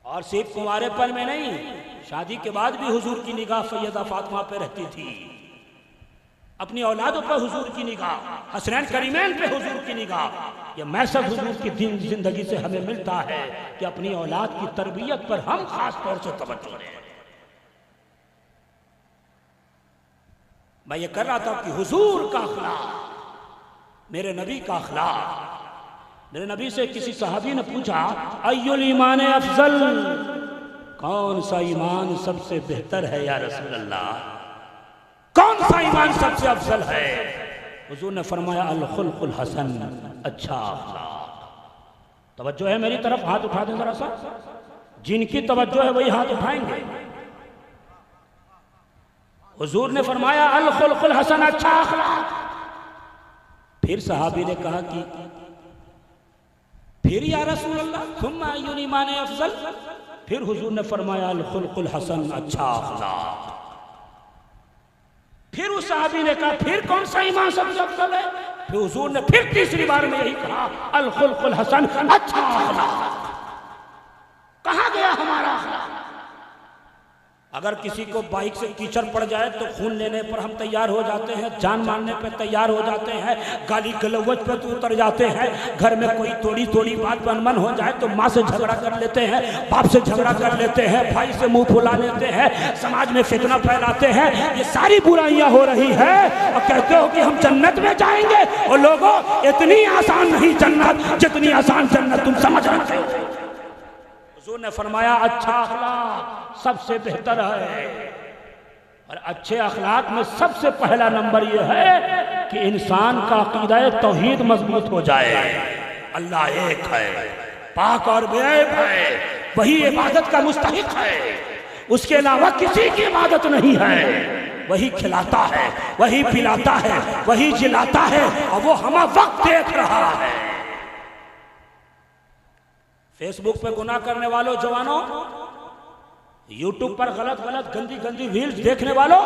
Speaker 1: और सिर्फ कुंवारेपन में नहीं, शादी के बाद भी हुजूर की निगाह सैयदा फातिमा पे रहती थी। अपनी औलादों पर हुजूर की निगाह, हसनैन करीमैन पे हुजूर की निगाह। यह मैसेज हुजूर की जिंदगी से हमें मिलता है कि अपनी औलाद की तरबियत पर हम खास तौर से तवज्जो दें। मैं ये कर रहा था कि हुजूर का अखलाक, मेरे नबी का अखलाक। मेरे नबी से किसी सहाबी ने पूछा अय्युल ईमान अफजल, कौन सा ईमान सबसे बेहतर है या रसूल अल्लाह, कौन सा ईमान सबसे अफजल है? हुजूर ने फरमाया अल खुल्कुल हसन, अच्छा अखलाक। तवज्जो है मेरी तरफ, हाथ उठा दें जरा सा, जिनकी तवज्जो है वही हाथ उठाएंगे। हुजूर ने फरमाया अल खुल्कुल हसन, अच्छा अखलाक। फिर सहाबी ने कहा कि फिर या रसूल अल्लाह सुम्मा अय्युल ईमान अफजल? फिर हुजूर ने फरमाया अल खुल्कुल हसन, अच्छा अखलाक। फिर उस सहाबी ने कहा फिर कौन सा ईमान सबसे अफजल है? फिर हुजूर ने फिर तीसरी बार में यही कहा अल खुल्कुल हसन, अच्छा अखलाक। कहां गया हमारा अखलाक? अगर किसी को बाइक से कीचड़ पड़ जाए तो खून लेने पर हम तैयार हो जाते हैं, जान मारने पर तैयार हो जाते हैं, गाली गलौज पर तो उतर जाते हैं। घर में कोई थोड़ी थोड़ी बात पर अनबन हो जाए तो माँ से झगड़ा कर लेते हैं, बाप से झगड़ा कर लेते हैं, भाई से मुंह फुला लेते हैं, समाज में फितना फैलाते हैं। ये सारी बुराइयां हो रही है और कहते हो कि हम जन्नत में जाएंगे। और लोगों, इतनी आसान नहीं जन्नत जितनी आसान जन्नत तुम समझ रहे हो। हुजूर ने फरमाया अच्छा अखलाक सबसे बेहतर है। और अच्छे अखलाक में सबसे पहला नंबर यह है कि इंसान का अकीदा तौहीद मजबूत हो जाए। अल्लाह एक है, पाक और बेऐब है, वही इबादत का मुस्तहिक है, उसके अलावा किसी की इबादत नहीं है। वही खिलाता है, वही पिलाता है, वही जिलाता है और वो हम वक्त देख रहा है। फेसबुक पे गुनाह करने वालों जवानों, यूट्यूब पर गलत गलत गंदी गंदी रील्स देखने वालों,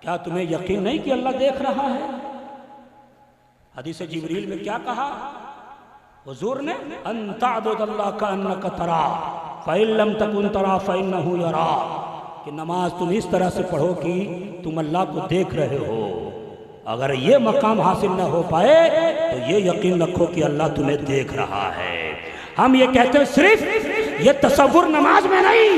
Speaker 1: क्या तुम्हें यकीन नहीं कि अल्लाह देख रहा है? हदीस जिब्रील में क्या कहा हुजूर ने? अंतअबुदल्लाह कअन्नका तरा फ़इन लम तकुन तरा फ़इन्नहु यरा, कि नमाज तुम इस तरह से पढ़ो कि तुम अल्लाह को देख रहे हो। अगर ये मकाम हासिल न हो पाए तो ये यकीन रखो कि अल्लाह तुम्हें देख रहा है। हम ये कहते हैं सिर्फ ये तसव्वुर नमाज में नहीं,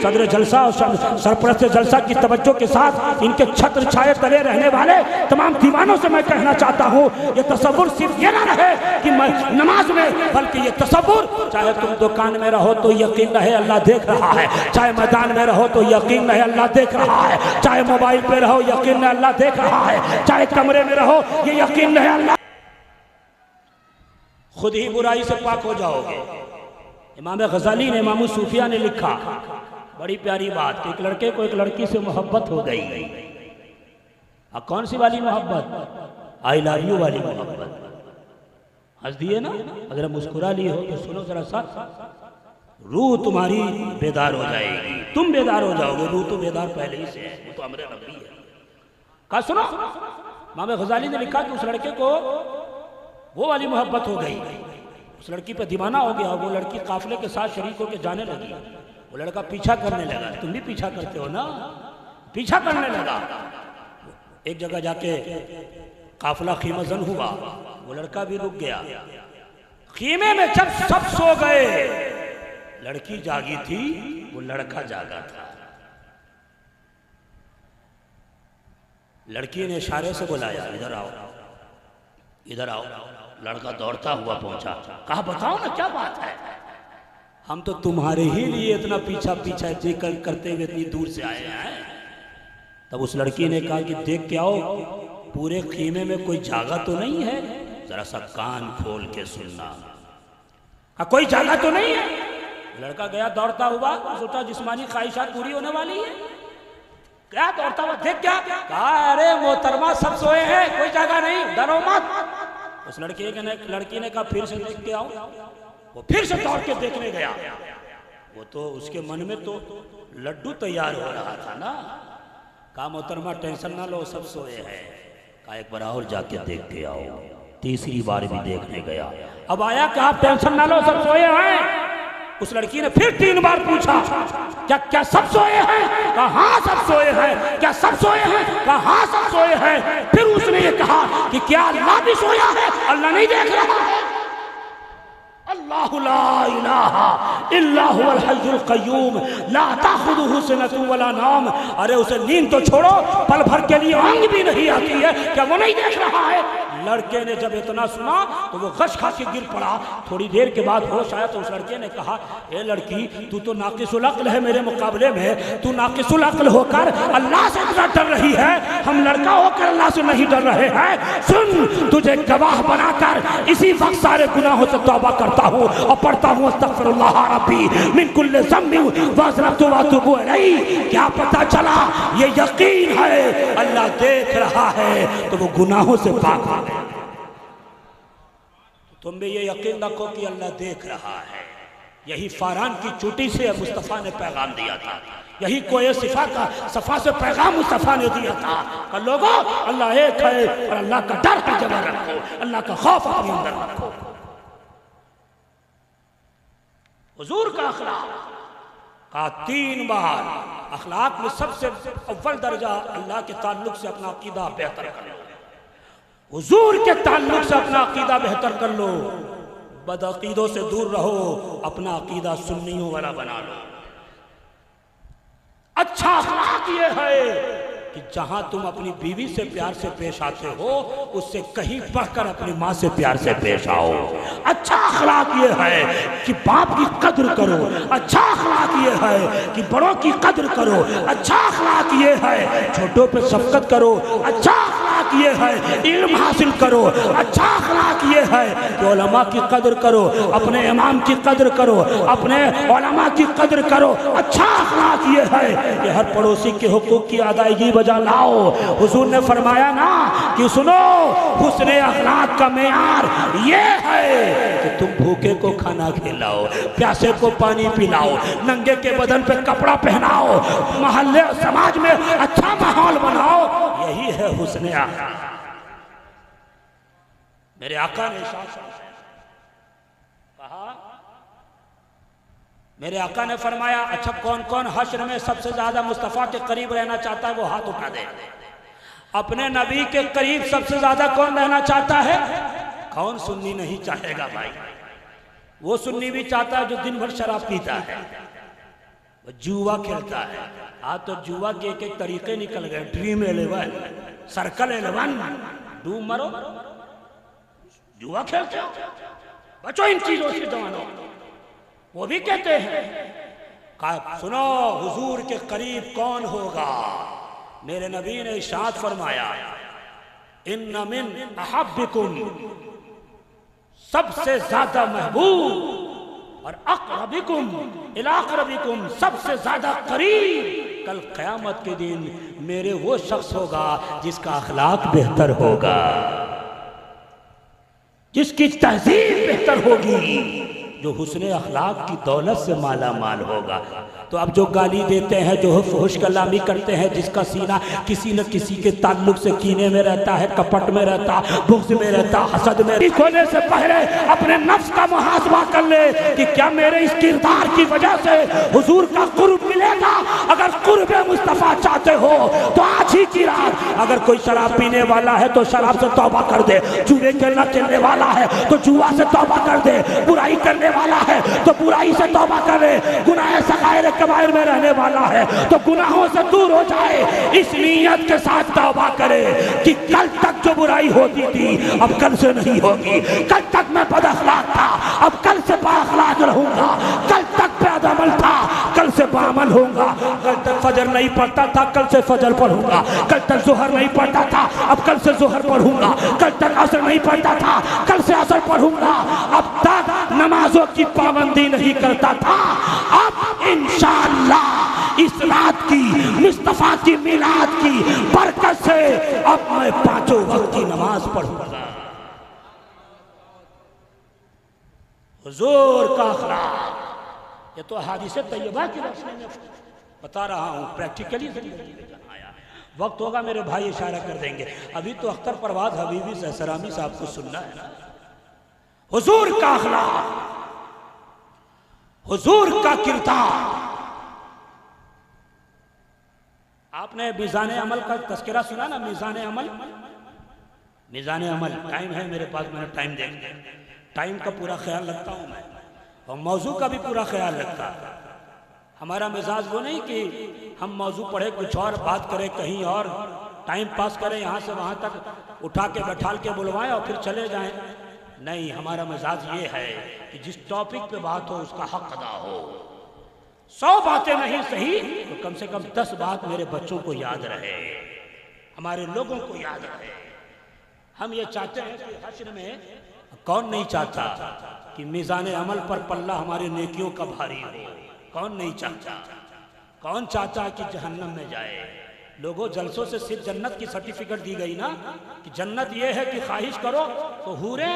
Speaker 1: सदर जलसा और सरपरस्त जलसा की तवज्जो के साथ इनके छत्र छाए तले रहने वाले तमाम दीवानों से मैं कहना चाहता हूँ, ये तसव्वुर सिर्फ ये ना रहे कि नमाज में, बल्कि ये तसव्वुर चाहे तुम दुकान में रहो तो यकीन रहे अल्लाह देख रहा है, चाहे मैदान में रहो तो यकीन रहे अल्लाह देख रहा है, चाहे मोबाइल पे रहो यकीन रहे अल्लाह देख रहा है, चाहे कमरे में रहो ये यकीन रहे अल्लाह। खुद ही बुराई से पाक हो जाओगे। इमाम गज़ाली ने, इमाम सूफिया ने लिखा बड़ी प्यारी बात कि एक लड़के को एक लड़की से मोहब्बत हो गई। कौन सी वाली मोहब्बत? आई लव यू वाली मोहब्बत। हंस दिए ना, अगर मुस्कुरा लिए हो तो सुनो जरा सा, रूह तुम्हारी बेदार हो जाएगी, तुम बेदार हो जाओगे। रूह तो बेदार पहले ही से है, वो तो अमरे रब्बी है। कहा सुनो, इमाम गज़ाली ने लिखा कि उस लड़के को वो वाली मोहब्बत हो गई, उस लड़की पे दीवाना हो गया। वो लड़की काफिले के साथ शरीक होकर जाने लगी, वो लड़का पीछा करने लगा। तुम भी पीछा करते हो ना? पीछा करने लगा। एक जगह जाके काफिला खीमजन हुआ, वो लड़का भी रुक गया। खीमे में जब सब सो गए, लड़की जागी थी, वो लड़का जागा था। लड़की ने इशारे से बुलाया, इधर आओ, इधर आओ। लड़का दौड़ता हुआ पहुंचा, कहा बताओ ना क्या बात है? हम तो तुम्हारे ही लिए इतना पीछा पीछा करते हुए इतनी दूर से आए हैं। तब उस लड़की ने कहा कि देख के आओ, पूरे खीमे में कोई जागा तो नहीं है, जरा सा कान खोल के सुनना। कहा कोई जागा तो नहीं है। लड़का गया दौड़ता हुआ, सोचा जिस्मानी ख्वाहिशात पूरी होने वाली है, क्या दौड़ता हुआ देख क्या? कहा अरे मोहतरमा सब सोए हैं, कोई जागा नहीं, डरो मत। उस लड़की ने कहा फिर से देख के आओ। वो फिर से दौड़ के देखने गया। वो तो उसके मन में तो लड्डू तैयार हो रहा था ना। कहा मोहतरमा टेंशन ना लो, सब सोए हैं। कहा एक बार और जाके देख के आओ। तीसरी बार भी देखने गया। अब आया, कहा टेंशन ना लो, सब सोए हैं। उस लड़की ने फिर 3 बार पूछा, क्या सब सोए हैं? कहा हाँ सब सोए हैं। क्या सब सोए हैं? कहा हाँ सब सोए हैं। फिर उसने ये कहा कि क्या अल्लाह भी सोया है? अल्लाह नहीं देख रहा है? अल्लाहु ला इलाहा इल्ला हुवल हय्युल क़य्यूम ला ताख़ुज़ुहु सिनतुन वला नौम। अरे उसे नींद तो छोड़ो, पल भर के लिए ऊँघ भी नहीं आती है, क्या वो नहीं देख रहा है? लड़के ने जब इतना सुना तो वो गश खा के गिर पड़ा। थोड़ी देर के बाद होश आया तो उस लड़के ने कहा, ए लड़की, तू तो नाकिसुल अक्ल है मेरे मुकाबले में, तू नाकिसुल अक्ल होकर अल्लाह से इतना डर रही है, हम लड़का होकर अल्लाह से नहीं डर रहे हैं। सुन, तुझे गवाह बनाकर इसी वक्त सारे गुनाहों से तौबा करता हूँ और पढ़ता हूँ अस्तगफिरुल्लाह रब्बी मिन कुल्लि ज़म्बिन व अज़रतु व अतूबु अलैहि। क्या पता चला? ये यकीन है अल्लाह देख रहा है तो वो गुनाहों से पाक हो गए। तुम भी ये यकीन रखो कि अल्लाह देख रहा है। यही फारान की चोटी से मुस्तफ़ा ने पैगाम दिया था, यही कोई सफा से पैगाम मुस्तफ़ा ने दिया था कि लोगों, अल्लाह एक है और अल्लाह का डर हर जगह रखो, अल्लाह का खौफ अपने अंदर रखो। हुजूर का अखलाक का 3 बार, अखलाक में सबसे अव्वल दर्जा अल्लाह के ताल्लुक से अपना अकीदा बेहतर कर लो, हुजूर के ताल्लुक से अपना अकीदा बेहतर कर लो, बदअकीदों से दूर रहो, अपना अकीदा सुन्नियों वाला बना लो। अच्छा अखलाक ये है कि जहां तुम अपनी बीवी से प्यार से पेश आते हो, उससे कहीं बढ़कर अपनी माँ से प्यार से पेश आओ। अच्छा अखलाक ये है कि बाप की कद्र करो, अच्छा अखलाक ये है कि बड़ों की कद्र करो, अच्छा अखलाक ये है छोटों पे शफकत करो, अच्छा अखलाक ये है इल्म हासिल करो, अच्छा अखलाक ये है कि उलमा की कद्र करो, अपने इमाम की कद्र करो, अपने उलमा की कद्र करो। अच्छा अखलाक ये है कि हर पड़ोसी के हुकूक की अदायगी बजा लाओ। हुजूर ने फरमाया ना कि सुनो, हुस्ने अखलाक का मेयार ये है कि तुम भूखे को खाना खिलाओ, प्यासे को पानी पिलाओ, नंगे के बदन पे कपड़ा पहनाओ, मोहल्ले समाज में अच्छा माहौल बनाओ। यही है हुस्ने अखलाक। मेरे आका ने कहा, मेरे आका ने फरमाया, अच्छा कौन कौन हश्र में सबसे ज्यादा मुस्तफ़ा के करीब रहना चाहता है वो हाथ उठा दे। अपने नबी के करीब सबसे ज्यादा कौन रहना चाहता है? कौन सुन्नी नहीं चाहेगा भाई? वो सुन्नी भी चाहता है जो दिन भर शराब पीता है, वो जुआ खेलता है। आज तो जुआ के एक एक तरीके निकल गए, ड्रीम 11, सर्कल 11, डूब मरो, जुआ खेलते हो। बचो इन चीजों से जवानों। वो भी कहते हैं, सुनो हुजूर के करीब कौन होगा? मेरे नबी ने इरशाद फरमाया, इन्ना मिन अहब्बिकुम, सबसे ज्यादा महबूब, और अक़रबिकुम इला अक़रबिकुम, सबसे ज्यादा करीब कल क़यामत के दिन मेरे वो शख्स होगा जिसका अखलाक बेहतर होगा, जिसकी तहजीब बेहतर होगी, जो हुस्ने अखलाक की दौलत से माला माल होगा। तो अब जो गाली देते हैं, जो फुहश कलामी करते हैं, जिसका सीना किसी न किसी के ताल्लुक से कीने में रहता है, कपट में रहता, बुग़्ज़ में रहता, हसद में, खोने से पहले अपने नफ्स का मुहासबा कर ले कि क्या मेरे इस किरदार की वजह से हुजूर का कुर्ब मिलेगा। अगर कुर्ब मुस्तफ़ा चाहते हो तो आज ही की रात, अगर कोई शराब पीने वाला है तो शराब से तौबा कर दे, जुए खेलना खेलने वाला है तो जुआ से तौबा कर दे, बुराई करने वाला है तो बुराई से तौबा करे, गुनाह सगायर कबायर में रहने वाला है तो गुनाहों से दूर हो जाए। इस नीयत के साथ तौबा करे कि कल तक जो बुराई होती थी अब कल से नहीं होगी, कल तक मैं बदअखलाक था अब कल से बाअखलाक रहूंगा, कल तक बेअमल था कल से बाअमल होऊंगा, कल तक फजर नहीं पढ़ता था कल से फजर पढ़ूंगा, कल तक जोहर नहीं पढ़ता था अब कल से जोहर पढ़ूंगा, कल तक असर नहीं पढ़ता था कल से असर पढ़ूंगा, अब तक नमाजों की पाबंदी नहीं करता था अब इंशाअल्लाह इस रात की, मुस्तफा की मिलाद की बरकत से अब मैं 5 वक्त की नमाज पढ़ूंगा। हुजूर का अखलाक, ये तो हदीस तैयबा की रोशनी में बता रहा हूँ, प्रैक्टिकली जिंदगी में आया। वक्त होगा मेरे भाई इशारा कर देंगे। अभी तो अख्तर परवाज हबीबी सरामी साहब को सुनना है ना। हुजूर का अखलाक, हुजूर का किरदार। आपने मीज़ान अमल का तस्करा सुना ना? मीज़ान अमल, मीज़ान अमल। टाइम है मेरे पास, मैंने टाइम देख, टाइम का पूरा ख्याल रखता हूँ मैं, और मौजू का भी पूरा ख्याल रखता। हमारा मिजाज वो नहीं कि हम मौजू पढ़े कुछ और बात करें कहीं और, टाइम पास करें, यहाँ से वहाँ तक उठा के बैठाल के बुलवाएं और फिर चले जाएं। नहीं, हमारा मिजाज ये है कि जिस टॉपिक पे बात हो उसका हक अदा हो। 100 बातें नहीं सही तो कम से कम 10 बात मेरे बच्चों को याद रहे, हमारे लोगों को याद रहे। हम ये चाहते हैं कि हश्र में, कौन नहीं चाहता कि मीज़ान अमल पर पल्ला हमारे नेकियों का भारी हो? कौन नहीं चाहता? कौन चाहता कि जहन्नम में जाए? लोगों, जलसों से सिर्फ जन्नत की सर्टिफिकेट दी गई ना कि जन्नत ये है कि ख्वाहिश करो तो हूरें,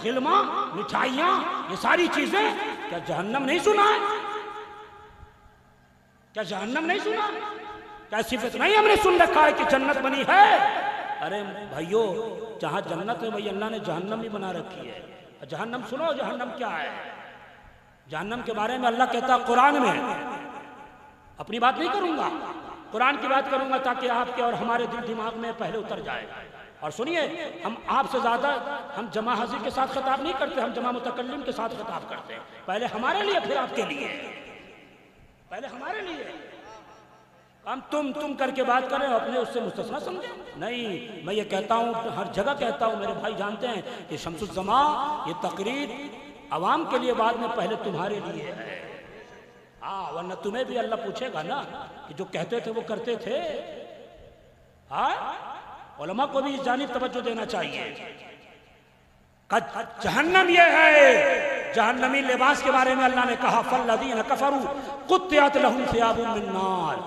Speaker 1: गिल्मा, मिठाइयाँ, ये सारी चीजें। क्या जहन्नम नहीं सुना है? क्या जहन्नम नहीं सुना? क्या सिर्फ इतना ही हमने सुन रखा है कि जन्नत बनी है? अरे भाइयों, जहाँ जन्नत है वही अल्लाह ने जहन्नम भी बना रखी है। जहन्नम सुनो, जहन्नम क्या है? जहन्नम के बारे में अल्लाह कहता है कुरान में, अपनी बात नहीं करूंगा, कुरान की बात करूंगा ताकि आपके और हमारे दिल दिमाग में पहले उतर जाए। और सुनिए, हम आपसे ज्यादा हम जमा हाजिर के साथ खिताब नहीं करते, हम जमा मुतकल्लिम के साथ खिताब करते हैं। पहले हमारे लिए फिर आपके लिए, पहले हमारे लिए। हम तुम करके बात करें, अपने उससे मुस्तस्ना समझे? नहीं, मैं ये कहता हूँ, हर जगह कहता हूँ, मेरे भाई जानते हैं कि शम्सुज़्ज़मा ये तकरीर आवाम के लिए, बाद में पहले तुम्हारे लिए है। हाँ, वरना तुम्हें भी अल्लाह पूछेगा ना कि जो कहते थे वो करते थे। हाँ, उलमा को भी इस जानिब तवज्जो देना चाहिए। जहन्नम ये है, जहन्नमी लिबास के बारे में अल्लाह ने कहा, फल्लज़ीना कफ़रू क़ुत्तिअत लहुम सियाबुम मिन नार,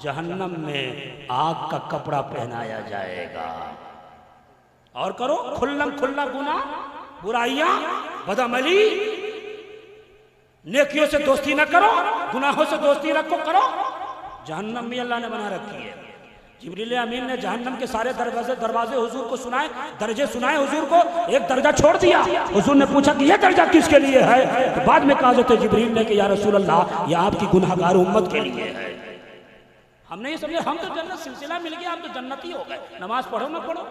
Speaker 1: जहन्नम में आग का कपड़ा पहनाया जाएगा। और करो खुल्लम खुल्ला गुनाह, बुराइयां, बदअमली, नेकियों से दोस्ती न करो, गुनाहों से दोस्ती रखो करो। जहन्नम में अल्लाह ने बना रखी है। जिब्रील अमीन ने जहन्नम के सारे दरवाजे हुजूर को सुनाए, दर्जे सुनाए हुजूर को, एक दर्जा छोड़ दिया। हुजूर ने पूछा कि यह दर्जा किसके लिए है? तो बाद में कहा जाता है जिब्रील ने कि या रसूल अल्लाह, यह आपकी गुनहगार उम्मत के लिए है। हमने ये समझे हम तो जन्नत सिलसिला मिल गया, हम तो जन्नती हो गए। नमाज पढ़ो ना पढ़ो,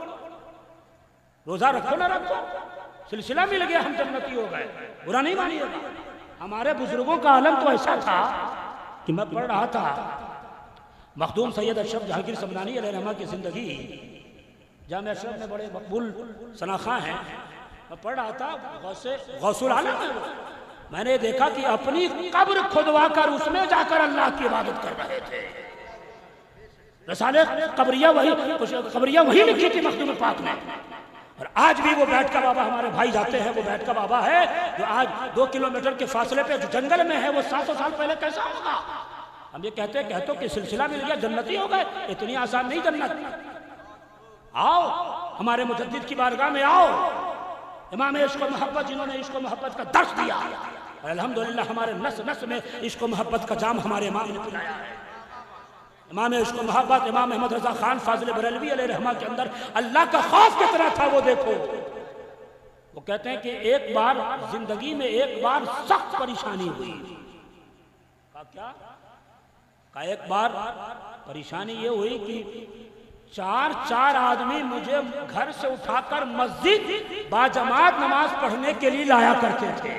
Speaker 1: रोजा रखो ना रखो, सिलसिला मिल गया, हम जन्नती हो गए। बुरा नहीं मानिएगा। हमारे बुजुर्गों का आलम तो ऐसा था कि मैं पढ़ रहा था मखदूम सैयद अशरफ जहांगीर समदानी अलैहिर्रहमा की जिंदगी, जामिया अशरफ में बड़े मकबूल सनाखा हैं। मैं पढ़ रहा था, गौसुल आलम है वो। मैंने देखा कि अपनी कब्र खुदवा कर उसमें जाकर अल्लाह की इबादत कर रहे थे। रसाले कब्रिया वही लिखी थी मखदूम पाक ने। और आज भी वो बैठ का बाबा, हमारे भाई जाते हैं, वो बैठ का बाबा है जो आज 2 किलोमीटर के फासले पे जो जंगल में है, वो 700 साल पहले कैसा होगा? हम ये कहते कि सिलसिला मिल गया, जन्नती हो गए। इतनी आसान नहीं जन्नत। आओ हमारे मुजद्दिद की बारगाह में आओ, इमाम इश्क व मोहब्बत, जिन्होंने इश्क व मोहब्बत का दर्स दिया। और अल्हम्दुलिल्लाह हमारे नस नस में इश्क व मोहब्बत का जाम हमारे इमाम ने पिलाया है। इमाम इश्क व मोहब्बत इमाम अहमद रजा खान फाजिल बरेलवी अलैहिर्रहमा के अंदर अल्लाह का खौफ कितना था वो देखो। वो कहते हैं कि एक बार जिंदगी में एक बार सख्त परेशानी हुई। क्या? एक बार परेशानी ये हुई कि 4 आदमी मुझे घर से उठाकर मस्जिद बाजमात नमाज पढ़ने के लिए लाया करते थे।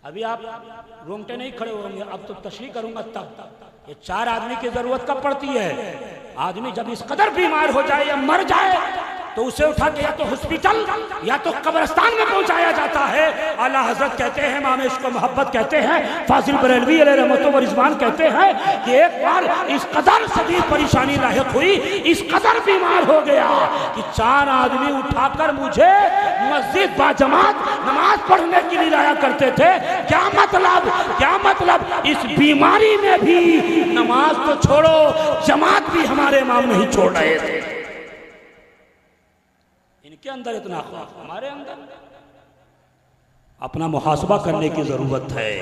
Speaker 1: अभी आप रोंगटे नहीं खड़े होंगे, अब तो तशरीह करूंगा तब। ये 4 आदमी की जरूरत कब पड़ती है? आदमी जब इस कदर बीमार हो जाए या मर जाए तो उसे उठा के या तो हॉस्पिटल या तो कब्रिस्तान में पहुंचाया जाता है। आला हजरत कहते हैं, इमाम इश्क व मोहब्बत कहते हैं, फाजिल बरेलवी अलैहि रहमत व रिजवान कहते हैं कि एक बार इस कदर शदीद परेशानी लाहिक हुई, इस कदर बीमार हो गया कि 4 आदमी उठाकर मुझे मस्जिद बाजमात नमाज पढ़ने के लिए लाया करते थे। क्या मतलब? इस बीमारी में भी नमाज तो छोड़ो, जमात भी हमारे इमाम नहीं छोड़ रहे थे। इनके अंदर इतना खौफ, हमारे अंदर अपना मुहासबा करने की जरूरत है।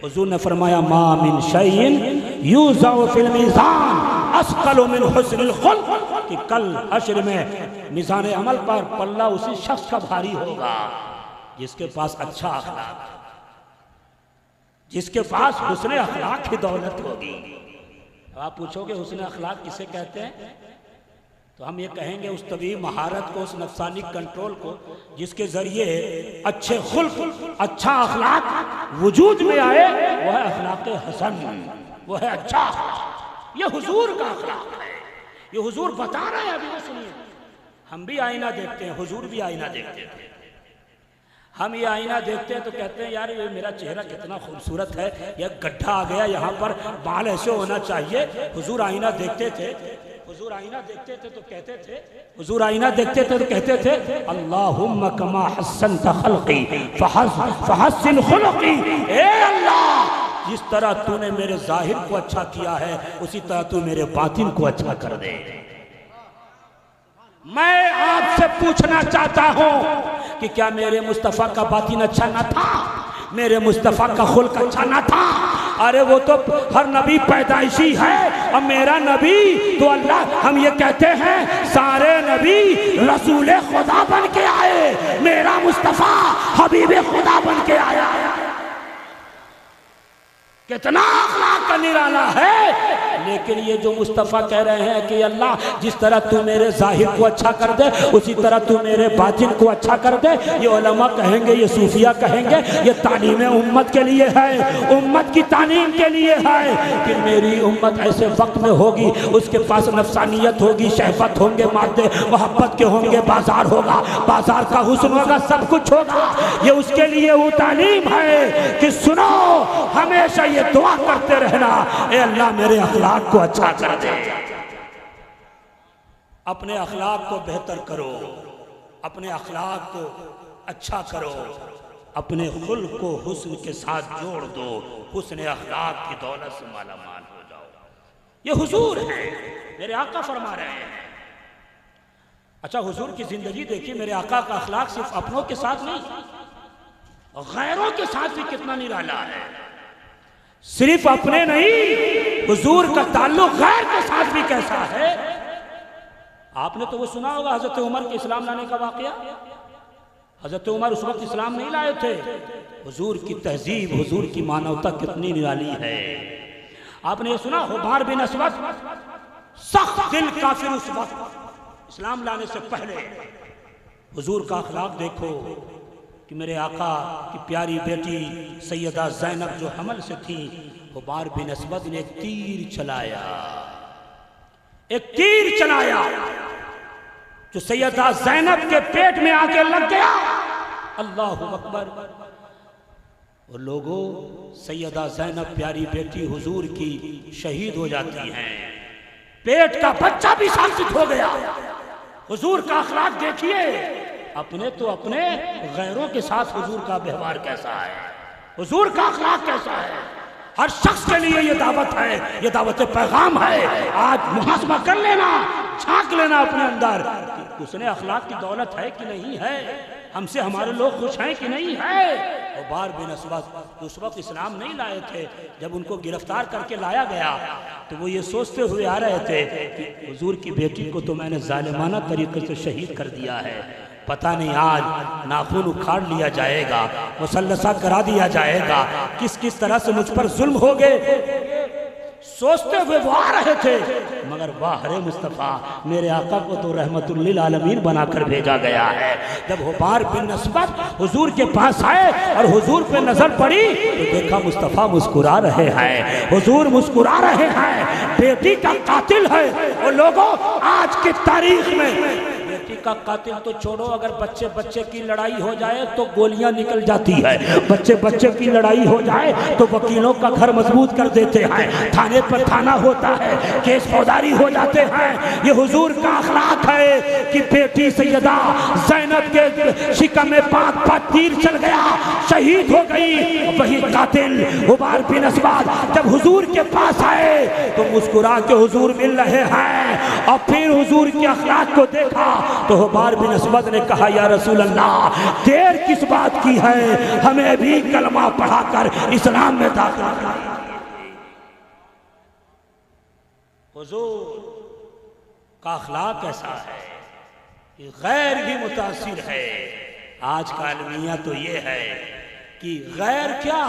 Speaker 1: हुजूर ने फरमाया, मा मिन शैइन युज़अ फिल मीज़ान अस्क़लु मिन हुस्निल खुल्क़, कि कल हश्र में मीज़ान अमल पर पल्ला उसी शख्स का भारी होगा जिसके पास अच्छा अखलाक, जिसके पास हुस्न अखलाक की दौलत होगी। अब आप पूछोगे हुस्न अखलाक किसे कहते हैं? तो हम ये कहेंगे उस तबी महारत को, उस नफ्सानी कंट्रोल को जिसके जरिए अच्छे खुल्क, अच्छा अखलाक वजूद में आए, वो है अखलाक हसन, वो है अच्छा अखलाक। ये हुजूर का अखलाक है, ये हुजूर बता रहे हैं, अभी वो सुनिए। हम भी आईना देखते हैं, हुजूर भी आईना देखते थे। हम ये आईना देखते हैं तो कहते हैं यार ये मेरा चेहरा कितना खूबसूरत है, यह गड्ढा आ गया यहाँ पर, बाल ऐसे होना चाहिए। हुजूर आईना देखते थे, हुजूर आईना देखते थे तो कहते थे, हुजूर आईना देखते थे तो कहते थे अल्लाहुम्मा कमा हस्सनत खल्क़ी फहस्सिन खुलक़ी। ए अल्लाह, जिस तरह तूने मेरे जाहिर को अच्छा किया है उसी तरह तू मेरे बातिन को अच्छा कर दे। मैं आपसे पूछना चाहता हूं कि क्या मेरे मुस्तफ़ा का बातिन अच्छा ना था, मेरे मुस्तफ़ा का खुल्क अच्छा ना था? अरे वो तो हर नबी पैदाइशी है और मेरा नबी तो अल्लाह, हम ये कहते हैं सारे नबी रसूल खुदा बन के आए, मेरा मुस्तफ़ा हबीब खुदा बन के आया। कितना अखलाक का निराला है। लेकिन ये जो मुस्तफ़ा कह रहे हैं कि अल्लाह जिस तरह तू मेरे जाहिर को अच्छा कर दे उसी तरह तू मेरे बातिन को अच्छा कर दे, ये उलमा कहेंगे, ये सूफिया कहेंगे ये तालीम उम्मत के लिए है, उम्मत की तालीम के लिए है कि मेरी उम्मत ऐसे वक्त में होगी उसके पास नफसानियत होगी, शहवत होंगे, मादे मोहब्बत के होंगे, बाजार होगा, बाजार का हुस्न होगा, सब कुछ होगा। ये उसके लिए वो तालीम है कि सुनो हमेशा ये दुआ करते रहना, ए अल्लाह मेरे अखलाक को अच्छा कर दे। अपने अखलाक को बेहतर करो, अपने अखलाक को अच्छा करो, अपने खुल्क को हुस्न के साथ जोड़ दो, हुस्न अखलाक की दौलत से माला माल हो जाओ। ये हुजूर है, मेरे आका फरमा रहे हैं। अच्छा, हुजूर की जिंदगी देखिए, मेरे आका का अखलाक सिर्फ अपनों के साथ नहीं, गैरों के साथ भी कितना निराला है। सिर्फ अपने नहीं, हुजूर का ताल्लुक गैर के साथ भी कैसा है। आपने तो वो सुना होगा हजरत उमर के इस्लाम लाने का वाकया। हजरत उमर उस वक्त इस्लाम नहीं लाए थे। हुजूर की तहजीब, हुजूर की मानवता कितनी निराली है। आपने ये सुना हुबार बिन अस्वद सख्त दिल काफिर, उस वक्त इस्लाम लाने से पहले। हुजूर का अखलाक देखो कि मेरे आका की प्यारी बेटी सैयदा ज़ैनब जो हमल से थी, हुबार बिन अस्वद ने एक तीर चलाया, एक तीर चलाया जो सैयदा ज़ैनब के पेट में आके लग गया। अल्लाहु अकबर। और लोगों, सैयदा ज़ैनब प्यारी बेटी हुजूर की शहीद हो जाती हैं, पेट का बच्चा भी शासित हो गया। हुजूर का अखलाक देखिए, अपने तो अपने, गैरों के साथ हुजूर का व्यवहार कैसा है, हुजूर का अखलाक कैसा है। हर शख्स के लिए ये दावत है, ये दावत पैगाम है। आज मुहासबा कर लेना, झांक लेना अपने अंदर कि उसने अखलाक की दौलत है कि नहीं है, हमसे हमारे लोग खुश हैं कि नहीं है। हुबार बिन अस्वद उस वक्त इस्लाम नहीं लाए थे, जब उनको गिरफ्तार करके लाया गया तो वो ये सोचते हुए आ रहे थे कि हुजूर की बेटी को तो मैंने जालिमाना तरीके से शहीद कर दिया है, पता नहीं आज नाखून उखाड़ लिया जाएगा, मुसल्लसा करा दिया जाएगा, किस किस तरह से मुझ पर जुल्म हो गए। सोचते हुए वो आ रहे थे, मगर वाह रे मुस्तफ़ा, मेरे आका को तो रहमतुल लिल आलमीन बनाकर भेजा गया है। जब हुबार बिन अस्वद हुजूर के पास आए और हुजूर पे नजर पड़ी तो देखा मुस्तफ़ा मुस्कुरा रहे हैं, हुजूर मुस्कुरा रहे हैं। बेटी का कातिल है। और लोगों, आज की तारीख में बेटी का कातिल तो छोड़ो, अगर बच्चे बच्चे की लड़ाई हो जाए तो गोलियां निकल जाती है, बच्चे बच्चे की लड़ाई हो जाए तो वकीलों का घर मजबूत कर देते हैं, थाने पर थाना होता है, केस फौजदारी हो जाते हैं। ये हुजूर का अखलाक है कि बेटी सैयदा ज़ैनब के शिकम में पाक तीर चल गया, शहीद हो गई। वही कातिल हुबार बिन अस्वद जब हुजूर के पास आए तो मुस्कुरा के हुजूर मिल रहे हैं। और फिर हुजूर के अखलाक को देखा तो हुबार बिन अस्वद ने कहा, या रसूल अल्लाह, देर किस बात की है, हमें भी कलमा पढ़ाकर इस्लाम में दाखिल कर। हुजूर का अखलाक ऐसा है कि गैर भी मुतासिर है। आज का अलमिया तो ये है कि गैर क्या,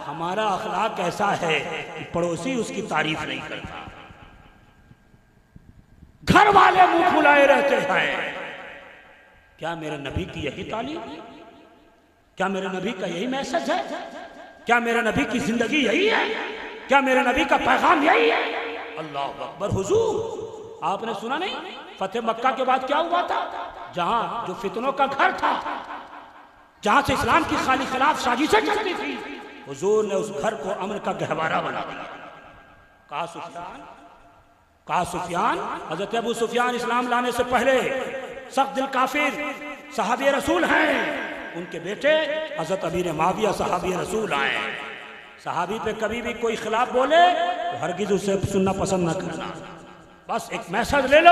Speaker 1: हमारा अखलाक ऐसा है कि पड़ोसी उसकी तारीफ नहीं करता, घर वाले मुंह फुलाए रहते हैं। क्या मेरे नबी की यही तालीम? क्या मेरे नबी का यही मैसेज है? क्या मेरे नबी की जिंदगी यही है? क्या मेरे नबी का पैगाम यही है? अल्लाह अकबर। हुजूर आपने सुना नहीं फतेह मक्का के बाद क्या हुआ था? जहां जो फितनों का घर था, जहां से इस्लाम की खाली खिलाफ साजिशें चलती थी, हुजूर ने उस घर को अमन का गहवारा बना दिया। कहा सुफियान, हजरत अबू सुफियान इस्लाम लाने से पहले सख्त दिल काफिर सहाबी रसूल हैं, उनके बेटे हजरत अमीर माविया सहाबी रसूल आए। सहाबी पे कभी भी कोई खिलाफ बोले तो हरगिज उसे सुनना पसंद न करना। बस एक मैसेज ले लो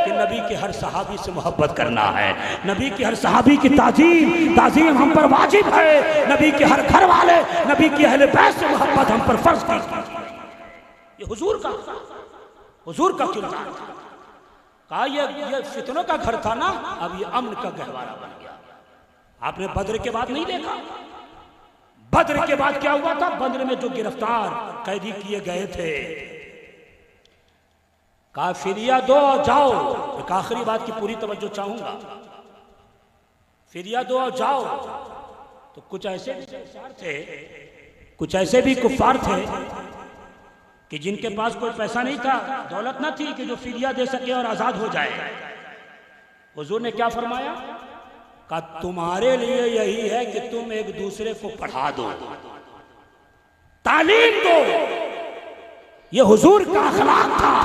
Speaker 1: कि नबी के हर सहाबी से मोहब्बत करना है, नबी के हर सहाबी की ताजीम हम पर वाजिब है, नबी के हर घर वाले, नबी की अहले बैत से मोहब्बत हम पर फर्ज की। ये हुजूर का किरदार था। कहा ये फितनों का घर था ना, अब ये अमन का गहवारा बन गया। आपने बद्र के बाद नहीं देखा? बद्र के बाद क्या हुआ था? बद्र में जो गिरफ्तार कैदी किए गए थे, कहा फिदिया दो और जाओ। एक आखिरी बात की पूरी तवज्जो चाहूंगा, फिदिया दो और जाओ। तो कुछ ऐसे भी कुफ्फार थे कि जिनके पास कोई पैसा नहीं था, दौलत न थी कि जो फिदिया दे सके और आजाद हो जाए। हुजूर ने क्या फरमाया? कहा तुम्हारे लिए यही है कि तुम एक दूसरे को पढ़ा दो, तालीम दो। ये हुजूर का अखलाक था,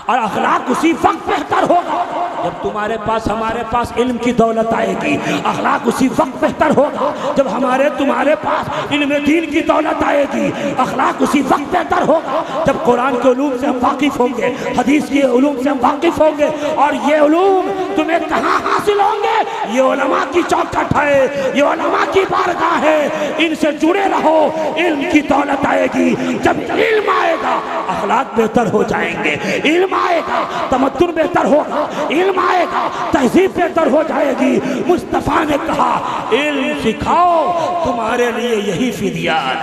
Speaker 1: और अखलाक उसी वक्त बेहतर होगा जब तुम्हारे पास हमारे पास इल्म की दौलत आएगी। अखलाक उसी वक्त बेहतर होगा जब हमारे तुम्हारे पास इल्म दीन की दौलत आएगी। अखलाक उसी वक्त बेहतर होगा जब कुरान के उलूम से हम वाकिफ होंगे, हदीस के उलूम से हम वाकिफ होंगे। और ये उलूम तुम्हें कहाँ हासिल होंगे? ये उलमा की चौखट है, ये उलमा की बारगाह है, इनसे जुड़े रहो, इल्म की दौलत आएगी। जब इल्म आएगा अखलाक बेहतर हो जाएंगे, इल्म आएगा तमद्दुन बेहतर होगा, इल्म आएगा तहजीब बेहतर हो जाएगी। मुस्तफा ने कहा इल्म सिखाओ, तुम्हारे लिए यही फिदिया है।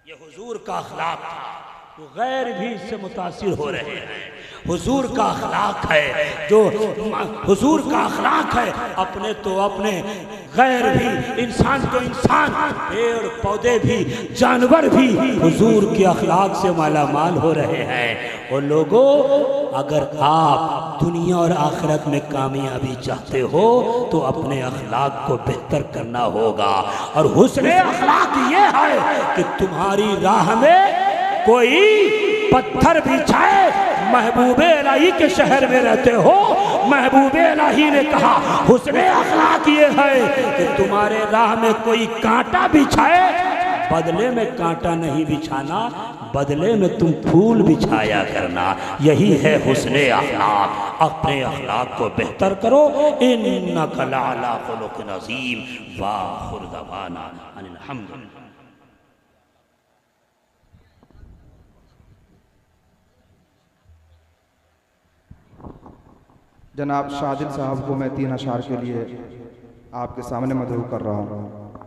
Speaker 1: ये हुजूर का अखलाक था, तो गैर भी इससे मुतासिर हो रहे हैं। हुजूर का अखलाक है, जो हुजूर का अखलाक है, अपने तो अपने, गैर भी, इंसान तो इंसान, पेड़ पौधे भी, जानवर भी हुजूर के अखलाक से मालामाल हो रहे हैं। और लोगों, अगर आप दुनिया और आखिरत में कामयाबी चाहते हो तो अपने अखलाक को बेहतर करना होगा। और हुस्न अखलाक ये है कि तुम्हारी राह में कोई पत्थर बिछाए, महबूबे इलाही के शहर में रहते हो, महबूबे इलाही ने कहा हुस्न अखलाक ये है कि तुम्हारे राह में कोई कांटा बिछाए, बदले में कांटा नहीं बिछाना, बदले में तुम फूल बिछाया करना। यही है हुस्न अखलाक। अपने अखलाक को बेहतर करो। इन्नका लअला खुलुक़िन अज़ीम व आखिरु दअवाना अनिल हम्दुलिल्लाह।
Speaker 3: जनाब शादिल साहब को मैं 3 अशार के लिए आपके सामने मदऊ कर रहा हूँ।